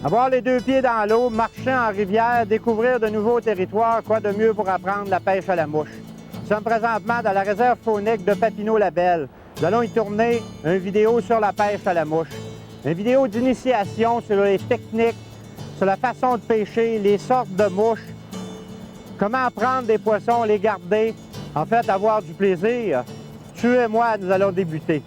Avoir les deux pieds dans l'eau, marcher en rivière, découvrir de nouveaux territoires, quoi de mieux pour apprendre la pêche à la mouche? Nous sommes présentement dans la réserve faunique de Papineau-Labelle. Nous allons y tourner une vidéo sur la pêche à la mouche. Une vidéo d'initiation sur les techniques, sur la façon de pêcher, les sortes de mouches, comment prendre des poissons, les garder, en fait avoir du plaisir. Suivez-moi, nous allons débuter.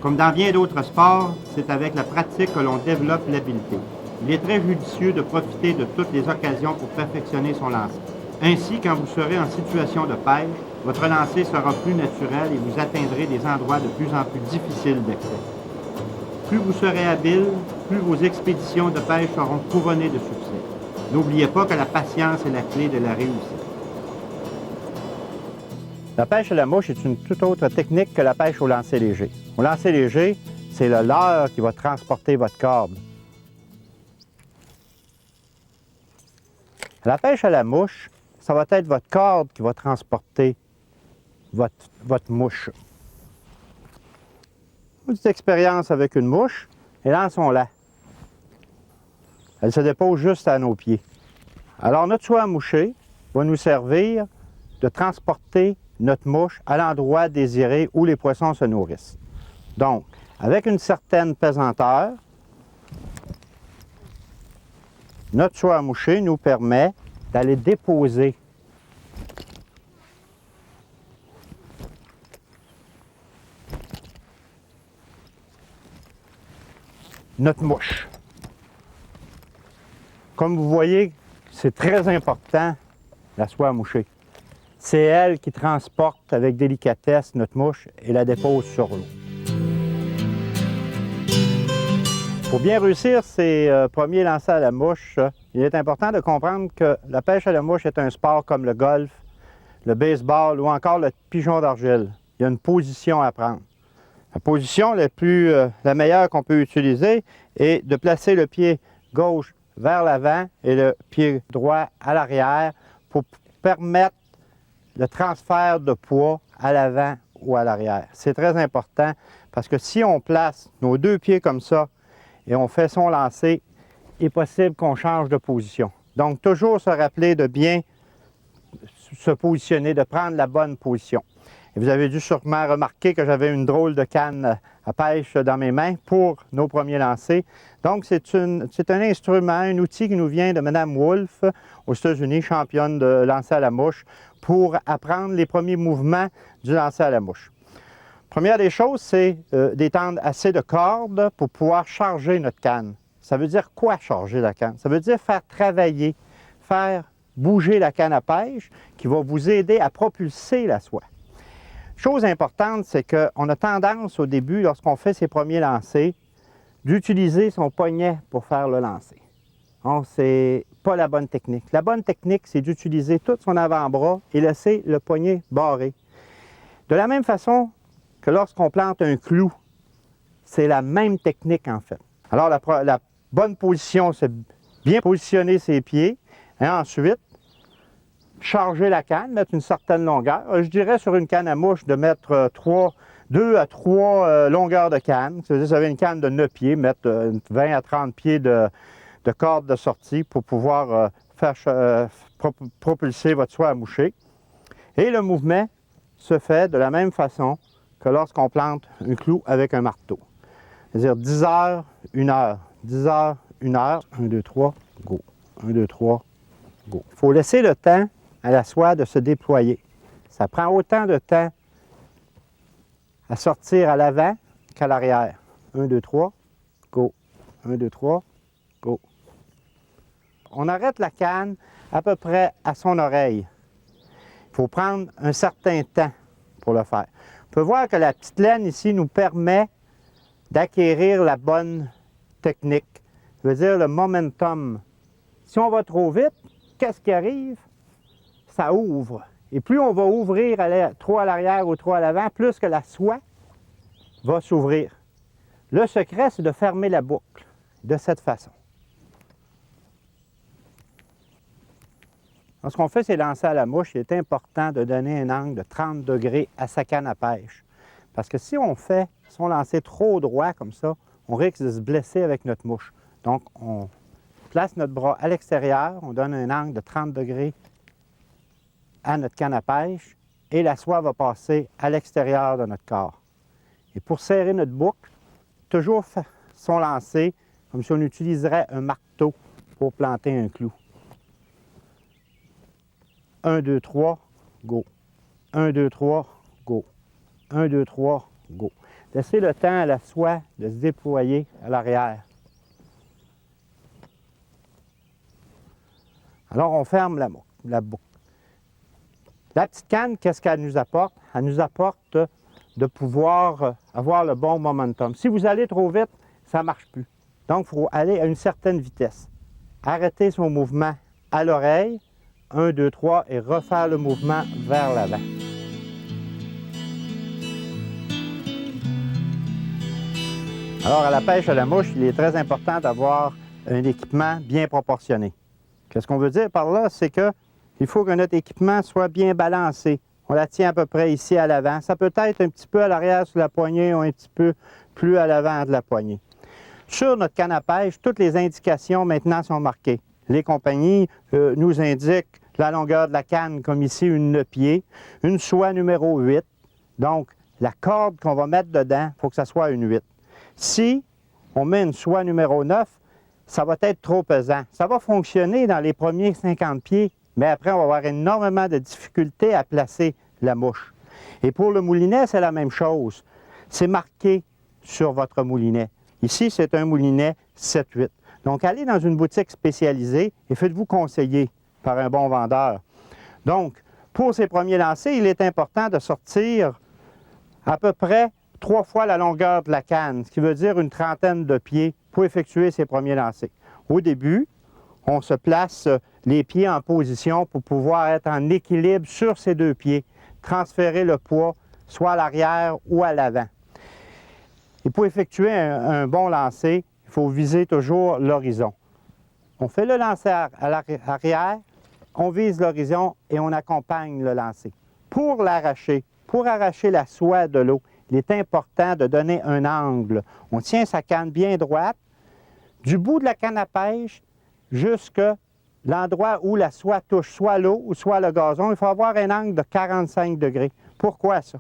Comme dans bien d'autres sports, c'est avec la pratique que l'on développe l'habileté. Il est très judicieux de profiter de toutes les occasions pour perfectionner son lancer. Ainsi, quand vous serez en situation de pêche, votre lancer sera plus naturel et vous atteindrez des endroits de plus en plus difficiles d'accès. Plus vous serez habile, plus vos expéditions de pêche seront couronnées de succès. N'oubliez pas que la patience est la clé de la réussite. La pêche à la mouche est une toute autre technique que la pêche au lancer léger. Au lancer léger, c'est le leurre qui va transporter votre corde. La pêche à la mouche, ça va être votre corde qui va transporter votre mouche. Une petite expérience avec une mouche, et lançons-la. Elle se dépose juste à nos pieds. Alors notre soie à moucher va nous servir de transporter notre mouche à l'endroit désiré où les poissons se nourrissent. Donc, avec une certaine pesanteur, notre soie à moucher nous permet d'aller déposer notre mouche. Comme vous voyez, c'est très important, la soie à moucher. C'est elle qui transporte avec délicatesse notre mouche et la dépose sur l'eau. Pour bien réussir ces premiers lancers à la mouche, il est important de comprendre que la pêche à la mouche est un sport comme le golf, le baseball ou encore le pigeon d'argile. Il y a une position à prendre. La position la meilleure qu'on peut utiliser est de placer le pied gauche vers l'avant et le pied droit à l'arrière pour permettre le transfert de poids à l'avant ou à l'arrière. C'est très important parce que si on place nos deux pieds comme ça et on fait son lancer, il est possible qu'on change de position. Donc, toujours se rappeler de bien se positionner, de prendre la bonne position. Et vous avez dû sûrement remarquer que j'avais une drôle de canne à pêche dans mes mains pour nos premiers lancers. Donc, c'est un instrument, un outil qui nous vient de Mme Wolfe aux États-Unis, championne de lancer à la mouche, pour apprendre les premiers mouvements du lancer à la mouche. Première des choses, c'est d'étendre assez de cordes pour pouvoir charger notre canne. Ça veut dire quoi, charger la canne? Ça veut dire faire travailler, faire bouger la canne à pêche qui va vous aider à propulser la soie. Chose importante, c'est qu'on a tendance au début, lorsqu'on fait ses premiers lancers, d'utiliser son poignet pour faire le lancer. Donc, c'est pas la bonne technique. La bonne technique, c'est d'utiliser tout son avant-bras et laisser le poignet barré. De la même façon que lorsqu'on plante un clou, c'est la même technique en fait. Alors, la bonne position, c'est bien positionner ses pieds et ensuite, charger la canne, mettre une certaine longueur. Je dirais sur une canne à mouche de mettre 2 à 3 longueurs de canne. C'est-à-dire, vous avez une canne de 9 pieds, mettre 20 à 30 pieds de corde de sortie pour pouvoir faire propulser votre soie à moucher. Et le mouvement se fait de la même façon que lorsqu'on plante un clou avec un marteau. C'est-à-dire 10 heures, 1 heure, 10 heures, 1 heure, 1, 2, 3, go. 1, 2, 3, go. Il faut laisser le temps à la soie de se déployer. Ça prend autant de temps à sortir à l'avant qu'à l'arrière. 1, 2, 3, go. 1, 2, 3, go. On arrête la canne à peu près à son oreille. Il faut prendre un certain temps pour le faire. On peut voir que la petite laine ici nous permet d'acquérir la bonne technique. Ça veut dire le momentum. Si on va trop vite, qu'est-ce qui arrive? Ça ouvre. Et plus on va ouvrir trop à l'arrière ou trop à l'avant, plus que la soie va s'ouvrir. Le secret, c'est de fermer la boucle de cette façon. Lorsqu'on fait ces lancers à la mouche, il est important de donner un angle de 30 degrés à sa canne à pêche. Parce que si on fait son lancer trop droit comme ça, on risque de se blesser avec notre mouche. Donc, on place notre bras à l'extérieur, on donne un angle de 30 degrés à notre canne à pêche et la soie va passer à l'extérieur de notre corps. Et pour serrer notre boucle, toujours son lancer comme si on utiliserait un marteau pour planter un clou. 1, 2, 3, go. 1, 2, 3, go. 1, 2, 3, go. Laissez le temps à la soie de se déployer à l'arrière. Alors, on ferme la boucle. La petite canne, qu'est-ce qu'elle nous apporte? Elle nous apporte de pouvoir avoir le bon momentum. Si vous allez trop vite, ça ne marche plus. Donc, il faut aller à une certaine vitesse. Arrêter son mouvement à l'oreille, 1, 2, 3, et refaire le mouvement vers l'avant. Alors, à la pêche à la mouche, il est très important d'avoir un équipement bien proportionné. Qu'est-ce qu'on veut dire par là? C'est qu'il faut que notre équipement soit bien balancé. On la tient à peu près ici à l'avant. Ça peut être un petit peu à l'arrière sur la poignée ou un petit peu plus à l'avant de la poignée. Sur notre canne à pêche, toutes les indications maintenant sont marquées. Les compagnies nous indiquent la longueur de la canne, comme ici, une pied, une soie numéro 8. Donc, la corde qu'on va mettre dedans, il faut que ça soit une 8. Si on met une soie numéro 9, ça va être trop pesant. Ça va fonctionner dans les premiers 50 pieds, mais après, on va avoir énormément de difficultés à placer la mouche. Et pour le moulinet, c'est la même chose. C'est marqué sur votre moulinet. Ici, c'est un moulinet 7-8. Donc, allez dans une boutique spécialisée et faites-vous conseiller par un bon vendeur. Donc, pour ces premiers lancers, il est important de sortir à peu près 3 fois la longueur de la canne, ce qui veut dire une trentaine de pieds pour effectuer ces premiers lancers. Au début, on se place les pieds en position pour pouvoir être en équilibre sur ces 2 pieds, transférer le poids soit à l'arrière ou à l'avant. Et pour effectuer un bon lancer, il faut viser toujours l'horizon. On fait le lancer à l'arrière, on vise l'horizon et on accompagne le lancer. Pour l'arracher, pour arracher la soie de l'eau, il est important de donner un angle. On tient sa canne bien droite, du bout de la canne à pêche jusqu'à l'endroit où la soie touche soit l'eau ou soit le gazon. Il faut avoir un angle de 45 degrés. Pourquoi ça?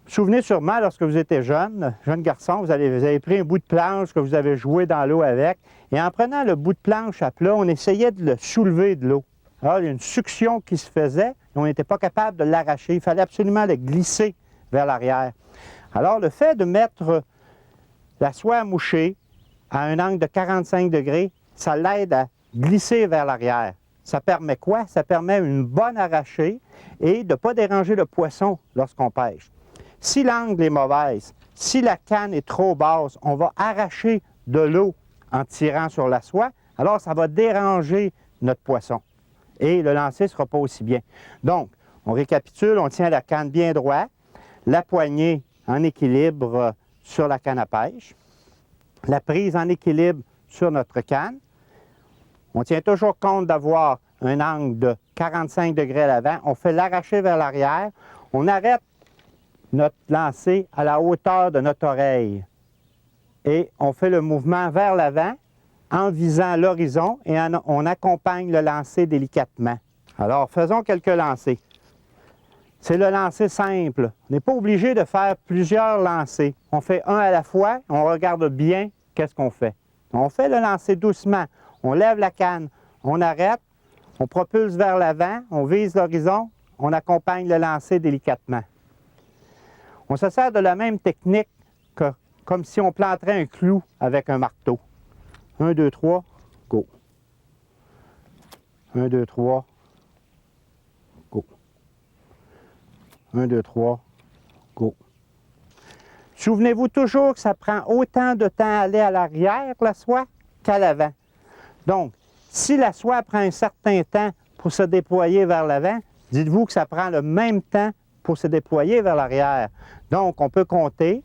Vous vous souvenez sûrement, lorsque vous étiez jeune garçon, vous avez pris un bout de planche que vous avez joué dans l'eau avec, et en prenant le bout de planche à plat, on essayait de le soulever de l'eau. Alors, il y a une succion qui se faisait, et on n'était pas capable de l'arracher. Il fallait absolument le glisser vers l'arrière. Alors, le fait de mettre la soie mouchée à un angle de 45 degrés, ça l'aide à glisser vers l'arrière. Ça permet quoi? Ça permet une bonne arrachée et de ne pas déranger le poisson lorsqu'on pêche. Si l'angle est mauvaise, si la canne est trop basse, on va arracher de l'eau en tirant sur la soie, alors ça va déranger notre poisson et le lancer ne sera pas aussi bien. Donc, on récapitule, on tient la canne bien droite, la poignée en équilibre sur la canne à pêche, la prise en équilibre sur notre canne. On tient toujours compte d'avoir un angle de 45 degrés à l'avant, on fait l'arracher vers l'arrière, on arrête notre lancer à la hauteur de notre oreille. Et on fait le mouvement vers l'avant en visant l'horizon et on accompagne le lancer délicatement. Alors, faisons quelques lancers. C'est le lancer simple. On n'est pas obligé de faire plusieurs lancers. On fait un à la fois, on regarde bien qu'est-ce qu'on fait. On fait le lancer doucement. On lève la canne, on arrête, on propulse vers l'avant, on vise l'horizon, on accompagne le lancer délicatement. On se sert de la même technique que comme si on planterait un clou avec un marteau. 1, 2, 3, go. 1, 2, 3, go. 1, 2, 3, go. Souvenez-vous toujours que ça prend autant de temps à aller à l'arrière, la soie, qu'à l'avant. Donc, si la soie prend un certain temps pour se déployer vers l'avant, dites-vous que ça prend le même temps pour se déployer vers l'arrière. Donc, on peut compter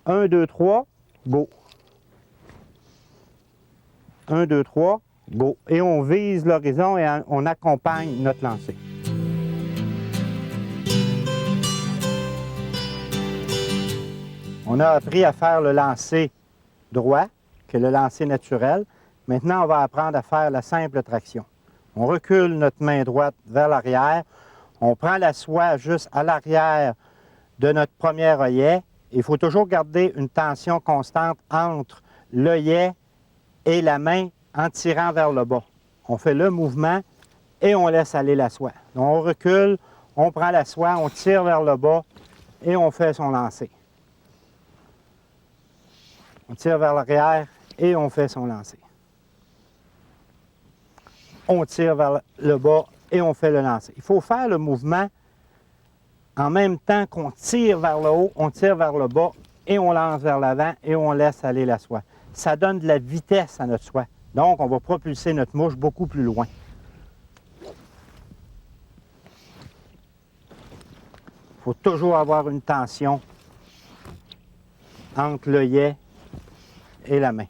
1, 2, 3, go. 1, 2, 3, go. Et on vise l'horizon et on accompagne notre lancer. On a appris à faire le lancer droit, qui est le lancer naturel. Maintenant, on va apprendre à faire la simple traction. On recule notre main droite vers l'arrière. On prend la soie juste à l'arrière de notre premier œillet. Il faut toujours garder une tension constante entre l'œillet et la main en tirant vers le bas. On fait le mouvement et on laisse aller la soie. Donc, on recule, on prend la soie, on tire vers le bas et on fait son lancer. On tire vers l'arrière et on fait son lancer. On tire vers le bas et on fait le lancer. Il faut faire le mouvement en même temps qu'on tire vers le haut, on tire vers le bas et on lance vers l'avant et on laisse aller la soie. Ça donne de la vitesse à notre soie. Donc, on va propulser notre mouche beaucoup plus loin. Il faut toujours avoir une tension entre l'œillet et la main.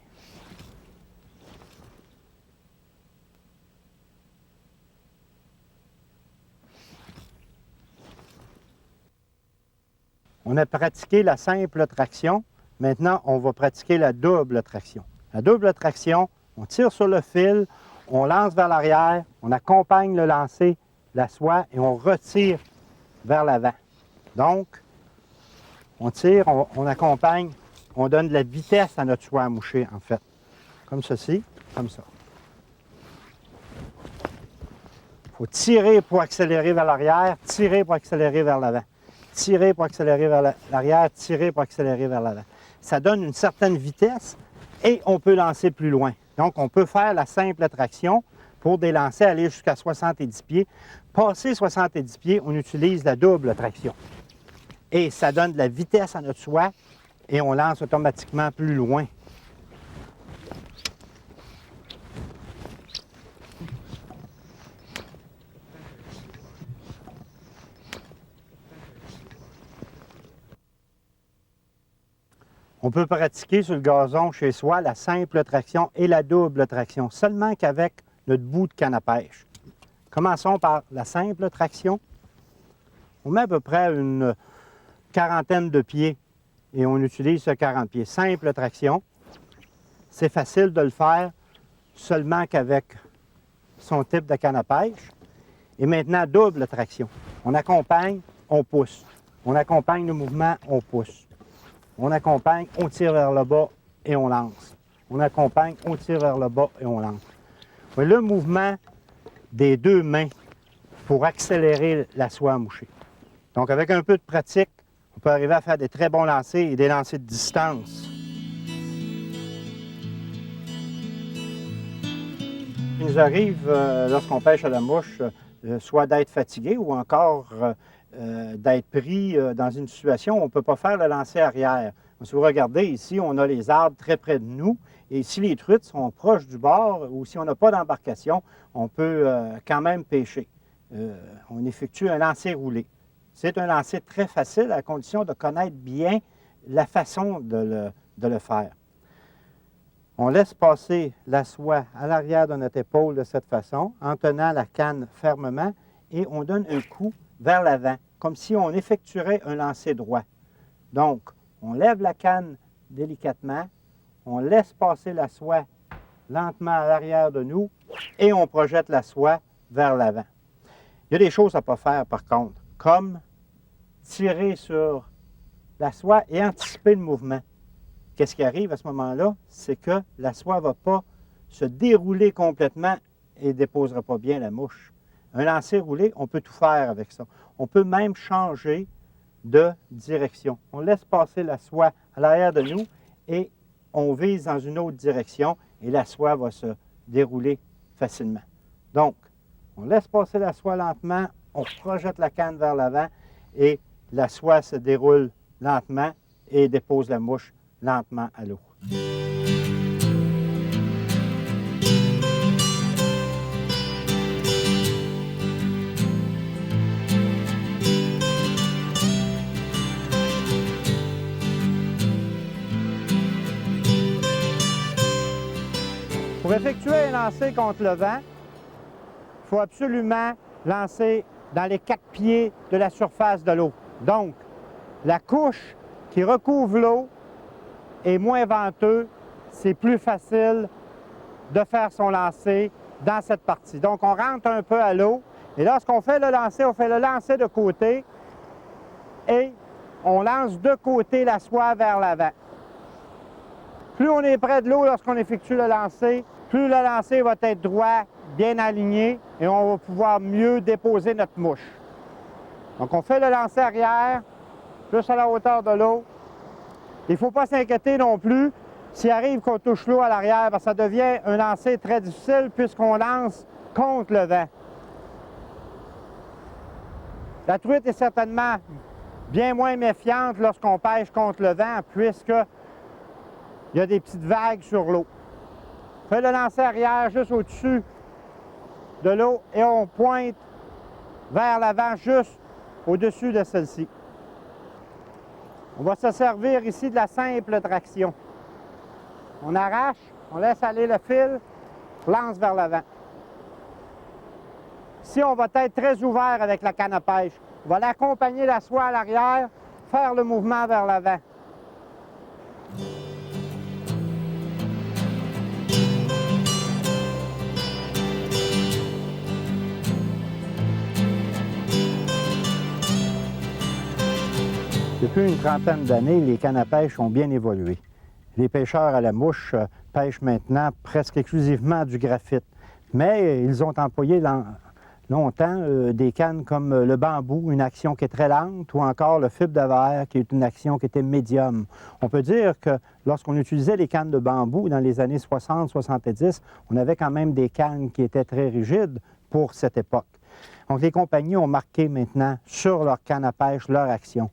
On a pratiqué la simple traction. Maintenant, on va pratiquer la double traction. La double traction, on tire sur le fil, on lance vers l'arrière, on accompagne le lancer, la soie, et on retire vers l'avant. Donc, on tire, on accompagne, on donne de la vitesse à notre soie à moucher, en fait. Comme ceci, comme ça. Il faut tirer pour accélérer vers l'arrière, tirer pour accélérer vers l'avant. Tirer pour accélérer vers l'arrière, tirer pour accélérer vers l'avant. Ça donne une certaine vitesse et on peut lancer plus loin. Donc, on peut faire la simple traction pour des lancers aller jusqu'à 70 pieds. Passer 70 pieds, on utilise la double traction. Et ça donne de la vitesse à notre soie et on lance automatiquement plus loin. On peut pratiquer sur le gazon chez soi la simple traction et la double traction, seulement qu'avec notre bout de canne à pêche. Commençons par la simple traction. On met à peu près une quarantaine de pieds et on utilise ce 40 pieds. Simple traction. C'est facile de le faire seulement qu'avec son type de canne à pêche. Et maintenant, double traction. On accompagne, on pousse. On accompagne le mouvement, on pousse. On accompagne, on tire vers le bas et on lance. On accompagne, on tire vers le bas et on lance. Le mouvement des deux mains pour accélérer la soie à moucher. Donc, avec un peu de pratique, on peut arriver à faire des très bons lancers et des lancers de distance. Il nous arrive, lorsqu'on pêche à la mouche, soit d'être fatigué ou encore d'être pris dans une situation où on ne peut pas faire le lancer arrière. Si vous regardez ici, on a les arbres très près de nous et si les truites sont proches du bord ou si on n'a pas d'embarcation, on peut quand même pêcher. On effectue un lancer roulé. C'est un lancer très facile à condition de connaître bien la façon de le faire. On laisse passer la soie à l'arrière de notre épaule de cette façon, en tenant la canne fermement, et on donne un coup vers l'avant, comme si on effectuerait un lancer droit. Donc, on lève la canne délicatement, on laisse passer la soie lentement à l'arrière de nous, et on projette la soie vers l'avant. Il y a des choses à ne pas faire, par contre, comme tirer sur la soie et anticiper le mouvement. Qu'est-ce qui arrive à ce moment-là? C'est que la soie ne va pas se dérouler complètement et ne déposera pas bien la mouche. Un lancer roulé, on peut tout faire avec ça. On peut même changer de direction. On laisse passer la soie à l'arrière de nous et on vise dans une autre direction et la soie va se dérouler facilement. Donc, on laisse passer la soie lentement, on projette la canne vers l'avant et la soie se déroule lentement et dépose la mouche lentement à l'eau. Pour effectuer un lancer contre le vent, il faut absolument lancer dans les 4 pieds de la surface de l'eau. Donc, la couche qui recouvre l'eau est moins venteux, c'est plus facile de faire son lancer dans cette partie. Donc, on rentre un peu à l'eau et lorsqu'on fait le lancer, on fait le lancer de côté et on lance de côté la soie vers l'avant. Plus on est près de l'eau lorsqu'on effectue le lancer, plus le lancer va être droit, bien aligné et on va pouvoir mieux déposer notre mouche. Donc, on fait le lancer arrière, plus à la hauteur de l'eau. Il ne faut pas s'inquiéter non plus s'il arrive qu'on touche l'eau à l'arrière, parce que ça devient un lancer très difficile puisqu'on lance contre le vent. La truite est certainement bien moins méfiante lorsqu'on pêche contre le vent, puisqu'il y a des petites vagues sur l'eau. On fait le lancer arrière juste au-dessus de l'eau et on pointe vers l'avant juste au-dessus de celle-ci. On va se servir ici de la simple traction. On arrache, on laisse aller le fil, lance vers l'avant. Ici, on va être très ouvert avec la canne à pêche. On va l'accompagner la soie à l'arrière, faire le mouvement vers l'avant. Depuis une trentaine d'années, les cannes à pêche ont bien évolué. Les pêcheurs à la mouche pêchent maintenant presque exclusivement du graphite. Mais ils ont employé longtemps des cannes comme le bambou, une action qui est très lente, ou encore le fibre de verre, qui est une action qui était médium. On peut dire que lorsqu'on utilisait les cannes de bambou dans les années 60-70, on avait quand même des cannes qui étaient très rigides pour cette époque. Donc les compagnies ont marqué maintenant sur leur canne à pêche leur action.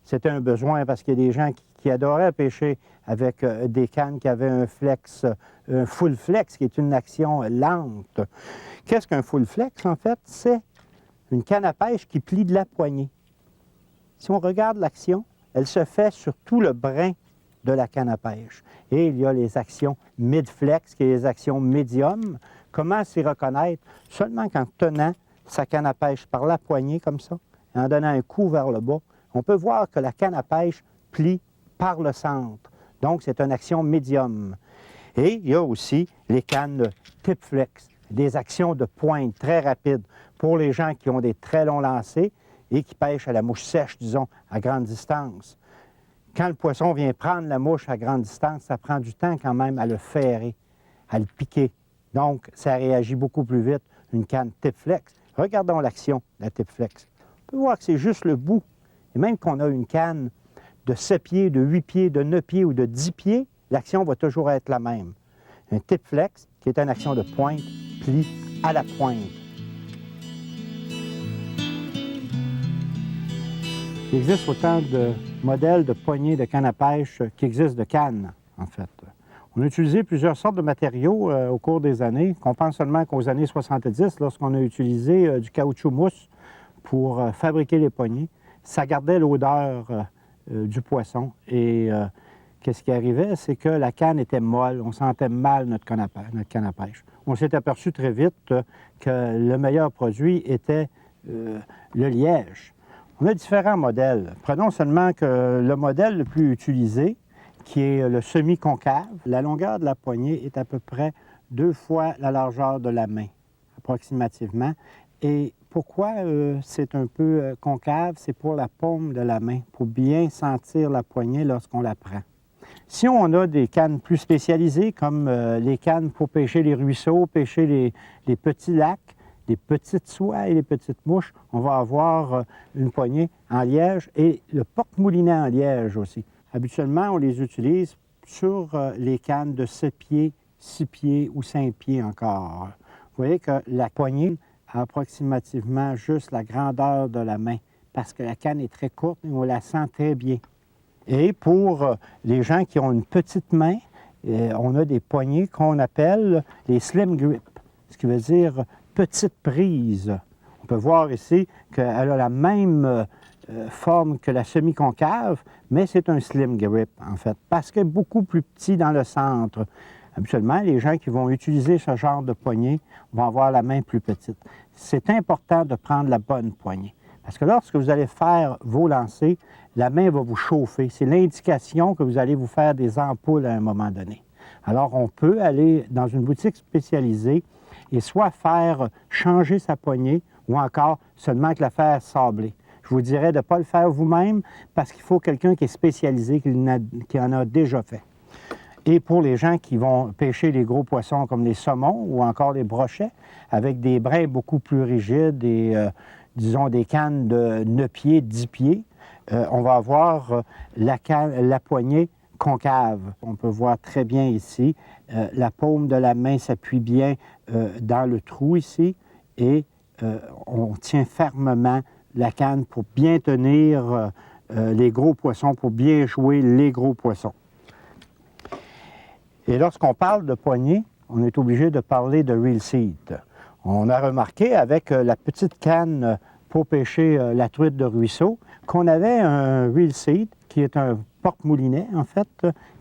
C'était un besoin parce qu'il y a des gens qui adoraient pêcher avec des cannes qui avaient un flex, un full flex, qui est une action lente. Qu'est-ce qu'un full flex, en fait? C'est une canne à pêche qui plie de la poignée. Si on regarde l'action, elle se fait sur tout le brin de la canne à pêche. Et il y a les actions mid-flex, qui est les actions médium. Comment s'y reconnaître? Seulement qu'en tenant sa canne à pêche par la poignée, comme ça, et en donnant un coup vers le bas, on peut voir que la canne à pêche plie par le centre. Donc, c'est une action médium. Et il y a aussi les cannes tip flex, des actions de pointe très rapides pour les gens qui ont des très longs lancers et qui pêchent à la mouche sèche, disons, à grande distance. Quand le poisson vient prendre la mouche à grande distance, ça prend du temps quand même à le ferrer, à le piquer. Donc, ça réagit beaucoup plus vite, une canne tip flex. Regardons l'action de la tip flex. On peut voir que c'est juste le bout. Et même qu'on a une canne de 7 pieds, de 8 pieds, de 9 pieds ou de 10 pieds, l'action va toujours être la même. Un tip flex, qui est une action de pointe, plie à la pointe. Il existe autant de modèles de poignées de canne à pêche qu'il existe de cannes, en fait. On a utilisé plusieurs sortes de matériaux au cours des années. On pense seulement qu'aux années 70, lorsqu'on a utilisé du caoutchouc mousse pour fabriquer les poignées, ça gardait l'odeur du poisson. Et qu'est-ce qui arrivait? C'est que la canne était molle. On sentait mal notre canne à pêche. On s'est aperçu très vite que le meilleur produit était le liège. On a différents modèles. Prenons seulement que le modèle le plus utilisé, qui est le semi-concave. La longueur de la poignée est à peu près 2 fois la largeur de la main, approximativement. Et pourquoi c'est un peu concave? C'est pour la paume de la main, pour bien sentir la poignée lorsqu'on la prend. Si on a des cannes plus spécialisées, comme les cannes pour pêcher les ruisseaux, pêcher les petits lacs, les petites soies et les petites mouches, on va avoir une poignée en liège et le porte-moulinet en liège aussi. Habituellement, on les utilise sur les cannes de 7 pieds, 6 pieds ou 5 pieds encore. Vous voyez que la poignée a approximativement juste la grandeur de la main parce que la canne est très courte et on la sent très bien. Et pour les gens qui ont une petite main, on a des poignées qu'on appelle les slim grip, ce qui veut dire petite prise. On peut voir ici qu'elle a la même forme que la semi-concave, mais c'est un slim grip, en fait, parce qu'elle est beaucoup plus petit dans le centre. Habituellement, les gens qui vont utiliser ce genre de poignée vont avoir la main plus petite. C'est important de prendre la bonne poignée, Parce que lorsque vous allez faire vos lancers, la main va vous chauffer. C'est l'indication que vous allez vous faire des ampoules à un moment donné. Alors, on peut aller dans une boutique spécialisée et soit faire changer sa poignée ou encore seulement que la faire sabler. Je vous dirais de ne pas le faire vous-même parce qu'il faut quelqu'un qui est spécialisé, qui en a déjà fait. Et pour les gens qui vont pêcher les gros poissons comme les saumons ou encore les brochets, avec des brins beaucoup plus rigides et, disons, des cannes de 9 pieds, 10 pieds, on va avoir la poignée concave. On peut voir très bien ici, la paume de la main s'appuie bien dans le trou ici et on tient fermement la canne pour bien tenir les gros poissons, pour bien jouer les gros poissons. Et lorsqu'on parle de poignée, on est obligé de parler de reel seat. On a remarqué avec la petite canne pour pêcher la truite de ruisseau qu'on avait un reel seat qui est un porte-moulinet, en fait,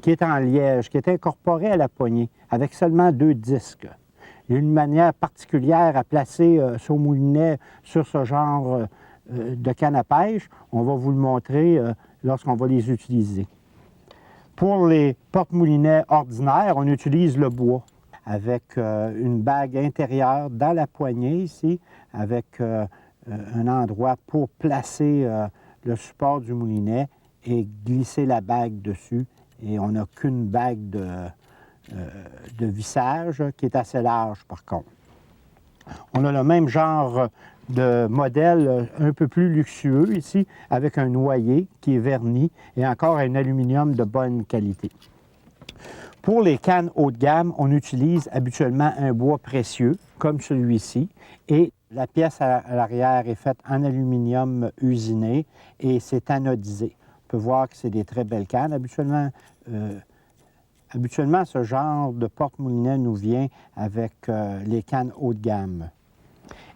qui est en liège, qui est incorporé à la poignée avec seulement 2 disques. Il y a une manière particulière à placer son moulinet sur ce genre de canne à pêche. On va vous le montrer lorsqu'on va les utiliser. Pour les porte-moulinets ordinaires, on utilise le bois avec une bague intérieure dans la poignée ici, avec un endroit pour placer le support du moulinet et glisser la bague dessus. Et on n'a qu'une bague de vissage qui est assez large par contre. On a le même genre de modèle un peu plus luxueux ici, avec un noyer qui est verni et encore un aluminium de bonne qualité. Pour les cannes haut de gamme, on utilise habituellement un bois précieux, comme celui-ci, et la pièce à l'arrière est faite en aluminium usiné et c'est anodisé. On peut voir que c'est des très belles cannes. Habituellement, ce genre de porte-moulinet nous vient avec les cannes haut de gamme.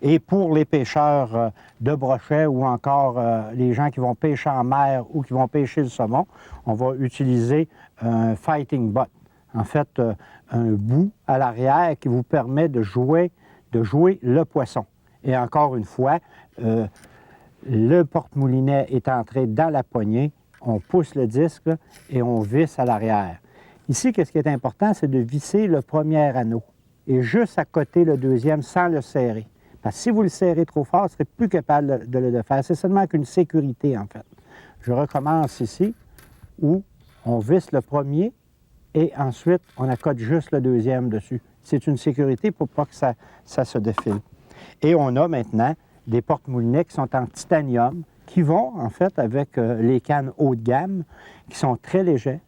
Et pour les pêcheurs de brochets ou encore les gens qui vont pêcher en mer ou qui vont pêcher le saumon, on va utiliser un fighting butt. En fait, un bout à l'arrière qui vous permet de jouer le poisson. Et encore une fois, le porte-moulinet est entré dans la poignée, on pousse le disque et on visse à l'arrière. Ici, ce qui est important, c'est de visser le premier anneau et juste à côté le deuxième sans le serrer. Parce que si vous le serrez trop fort, vous ne serez plus capable de le faire. C'est seulement qu'une sécurité, en fait. Je recommence ici, où on visse le premier et ensuite, on accote juste le deuxième dessus. C'est une sécurité pour pas que ça se défile. Et on a maintenant des porte-moulinets qui sont en titanium, qui vont, en fait, avec les cannes haut de gamme, qui sont très légers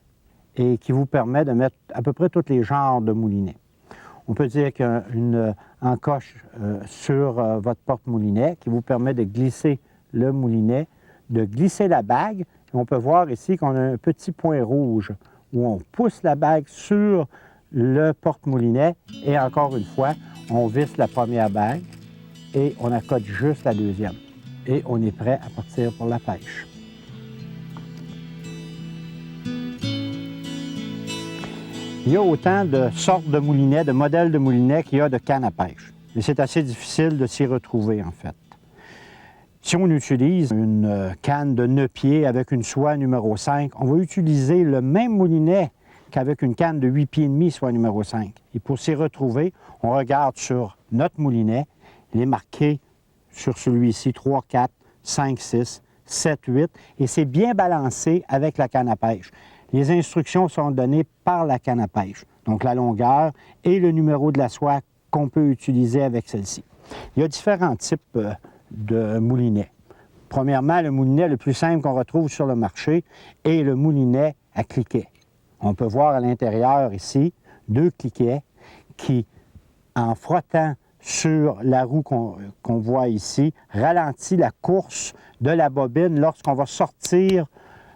et qui vous permettent de mettre à peu près tous les genres de moulinets. On peut dire qu'il y a une encoche sur votre porte-moulinet qui vous permet de glisser le moulinet, de glisser la bague. Et on peut voir ici qu'on a un petit point rouge où on pousse la bague sur le porte-moulinet et encore une fois, on visse la première bague et on accote juste la deuxième. Et on est prêt à partir pour la pêche. Il y a autant de sortes de moulinets, de modèles de moulinets qu'il y a de cannes à pêche. Mais c'est assez difficile de s'y retrouver, en fait. Si on utilise une canne de 9 pieds avec une soie numéro 5, on va utiliser le même moulinet qu'avec une canne de 8 pieds et demi, soie numéro 5. Et pour s'y retrouver, on regarde sur notre moulinet, il est marqué sur celui-ci 3, 4, 5, 6, 7, 8, et c'est bien balancé avec la canne à pêche. Les instructions sont données par la canne à pêche, donc la longueur et le numéro de la soie qu'on peut utiliser avec celle-ci. Il y a différents types de moulinets. Premièrement, le moulinet le plus simple qu'on retrouve sur le marché est le moulinet à cliquet. On peut voir à l'intérieur ici 2 cliquets qui, en frottant sur la roue qu'on voit ici, ralentit la course de la bobine lorsqu'on va sortir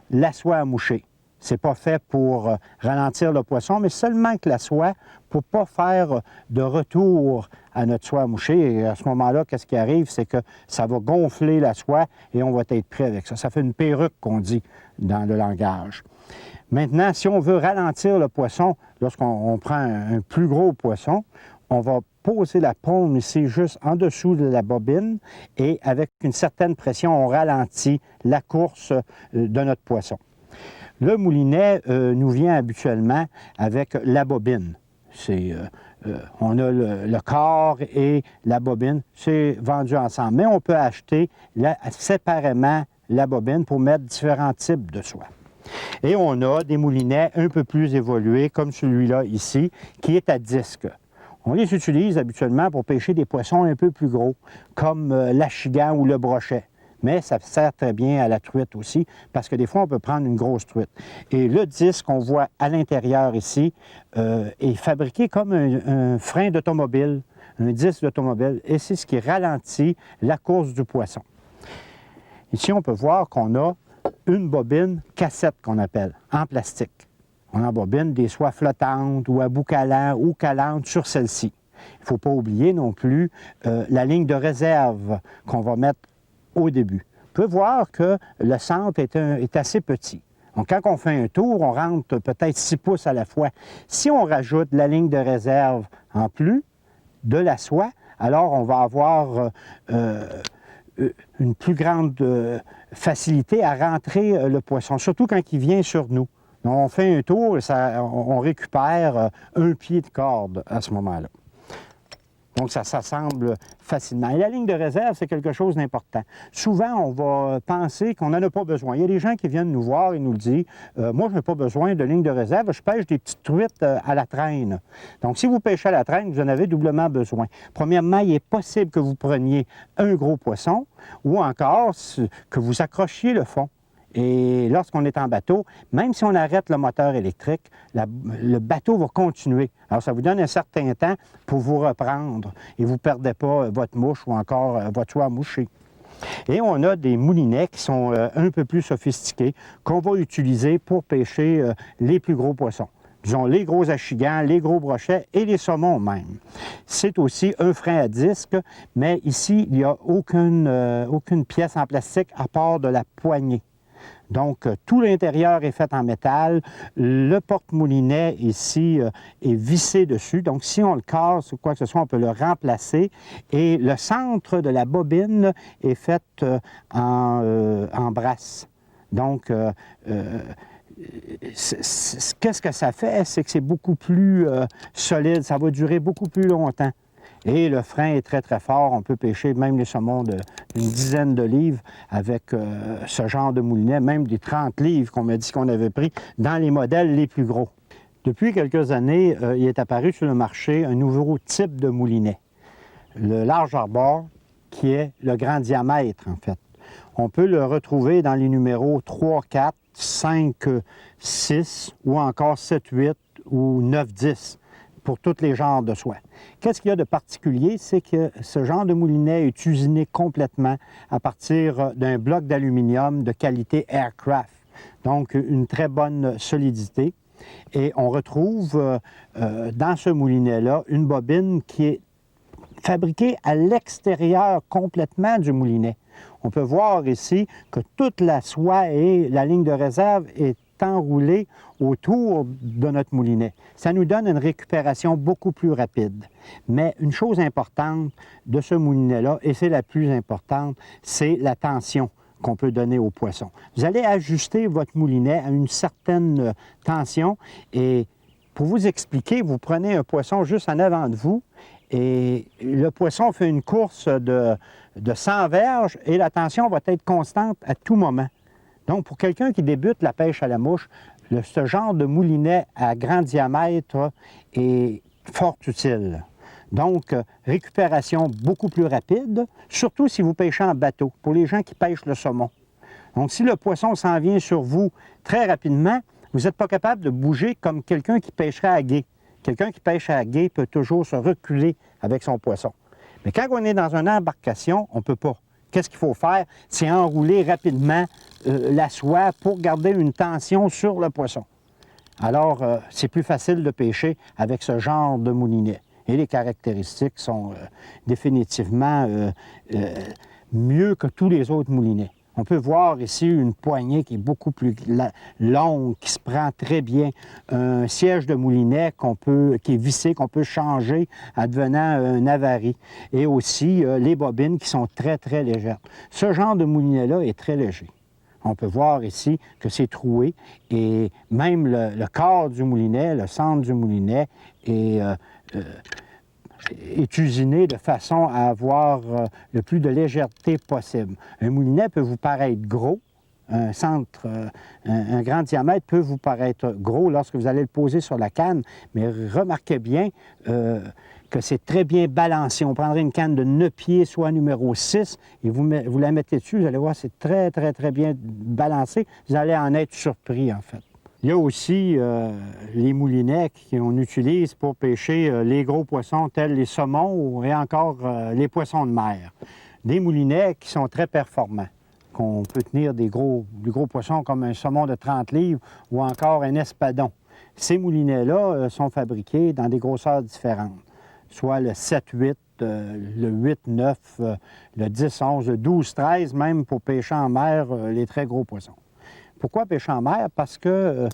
la soie à moucher. Ce n'est pas fait pour ralentir le poisson, mais seulement que la soie pour ne pas faire de retour à notre soie à moucher. Et à ce moment-là, qu'est-ce qui arrive? C'est que ça va gonfler la soie et on va être prêt avec ça. Ça fait une perruque qu'on dit dans le langage. Maintenant, si on veut ralentir le poisson, lorsqu'on prend un plus gros poisson, on va poser la paume ici juste en dessous de la bobine et avec une certaine pression, on ralentit la course de notre poisson. Le moulinet nous vient habituellement avec la bobine. On a le corps et la bobine, c'est vendu ensemble. Mais on peut acheter séparément la bobine pour mettre différents types de soie. Et on a des moulinets un peu plus évolués, comme celui-là ici, qui est à disque. On les utilise habituellement pour pêcher des poissons un peu plus gros, comme l'achigan ou le brochet. Mais ça sert très bien à la truite aussi, parce que des fois, on peut prendre une grosse truite. Et le disque qu'on voit à l'intérieur ici est fabriqué comme un frein d'automobile, un disque d'automobile, et c'est ce qui ralentit la course du poisson. Ici, on peut voir qu'on a une bobine cassette qu'on appelle, en plastique. On embobine des soies flottantes ou à bout calant ou calantes sur celle-ci. Il ne faut pas oublier non plus la ligne de réserve qu'on va mettre au début. On peut voir que le centre est assez petit. Donc, quand on fait un tour, on rentre peut-être 6 pouces à la fois. Si on rajoute la ligne de réserve en plus de la soie, alors on va avoir une plus grande facilité à rentrer le poisson, surtout quand il vient sur nous. Donc, on fait un tour et on récupère un pied de corde à ce moment-là. Donc, ça s'assemble facilement. Et la ligne de réserve, c'est quelque chose d'important. Souvent, on va penser qu'on n'en a pas besoin. Il y a des gens qui viennent nous voir et nous le disent « Moi, je n'ai pas besoin de ligne de réserve, je pêche des petites truites à la traîne. » Donc, si vous pêchez à la traîne, vous en avez doublement besoin. Premièrement, il est possible que vous preniez un gros poisson ou encore que vous accrochiez le fond. Et lorsqu'on est en bateau, même si on arrête le moteur électrique, le bateau va continuer. Alors, ça vous donne un certain temps pour vous reprendre et vous ne perdez pas votre mouche ou encore votre soie mouchée. Et on a des moulinets qui sont un peu plus sophistiqués qu'on va utiliser pour pêcher les plus gros poissons. Disons les gros achigans, les gros brochets et les saumons même. C'est aussi un frein à disque, mais ici, il n'y a aucune pièce en plastique à part de la poignée. Donc, tout l'intérieur est fait en métal. Le porte-moulinet, ici, est vissé dessus. Donc, si on le casse ou quoi que ce soit, on peut le remplacer. Et le centre de la bobine est fait en brasse. Donc, qu'est-ce que ça fait? C'est que c'est beaucoup plus solide. Ça va durer beaucoup plus longtemps. Et le frein est très, très fort. On peut pêcher même les saumons d'une dizaine de livres avec ce genre de moulinet, même des 30 livres qu'on m'a dit qu'on avait pris dans les modèles les plus gros. Depuis quelques années, il est apparu sur le marché un nouveau type de moulinet, le large hors-bord, qui est le grand diamètre, en fait. On peut le retrouver dans les numéros 3, 4, 5, 6 ou encore 7, 8 ou 9, 10. Pour tous les genres de soie. Qu'est-ce qu'il y a de particulier? C'est que ce genre de moulinet est usiné complètement à partir d'un bloc d'aluminium de qualité Aircraft. Donc, une très bonne solidité. Et on retrouve dans ce moulinet-là une bobine qui est fabriquée à l'extérieur complètement du moulinet. On peut voir ici que toute la soie et la ligne de réserve est enroulée autour de notre moulinet. Ça nous donne une récupération beaucoup plus rapide. Mais une chose importante de ce moulinet-là, et c'est la plus importante, c'est la tension qu'on peut donner au poisson. Vous allez ajuster votre moulinet à une certaine tension et pour vous expliquer, vous prenez un poisson juste en avant de vous et le poisson fait une course de 100 verges et la tension va être constante à tout moment. Donc, pour quelqu'un qui débute la pêche à la mouche, ce genre de moulinet à grand diamètre est fort utile. Donc, récupération beaucoup plus rapide, surtout si vous pêchez en bateau, pour les gens qui pêchent le saumon. Donc, si le poisson s'en vient sur vous très rapidement, vous n'êtes pas capable de bouger comme quelqu'un qui pêcherait à gué. Quelqu'un qui pêche à gué peut toujours se reculer avec son poisson. Mais quand on est dans une embarcation, on ne peut pas. Qu'est-ce qu'il faut faire? C'est enrouler rapidement la soie pour garder une tension sur le poisson. Alors, c'est plus facile de pêcher avec ce genre de moulinet. Et les caractéristiques sont définitivement mieux que tous les autres moulinets. On peut voir ici une poignée qui est beaucoup plus longue, qui se prend très bien. Un siège de moulinet qui est vissé, qu'on peut changer advenant un avarie. Et aussi les bobines qui sont très, très légères. Ce genre de moulinet-là est très léger. On peut voir ici que c'est troué et même le corps du moulinet, le centre du moulinet est usiné de façon à avoir le plus de légèreté possible. Un moulinet peut vous paraître gros, un grand diamètre peut vous paraître gros lorsque vous allez le poser sur la canne, mais remarquez bien que c'est très bien balancé. On prendrait une canne de 9 pieds, soit numéro 6, et vous la mettez dessus, vous allez voir, c'est très, très, très bien balancé. Vous allez en être surpris, en fait. Il y a aussi les moulinets qu'on utilise pour pêcher les gros poissons tels les saumons et encore les poissons de mer. Des moulinets qui sont très performants, qu'on peut tenir des gros poissons comme un saumon de 30 livres ou encore un espadon. Ces moulinets-là sont fabriqués dans des grosseurs différentes, soit le 7-8, le 8-9, le 10-11, le 12-13, même pour pêcher en mer les très gros poissons. Pourquoi pêcher en mer? Parce que,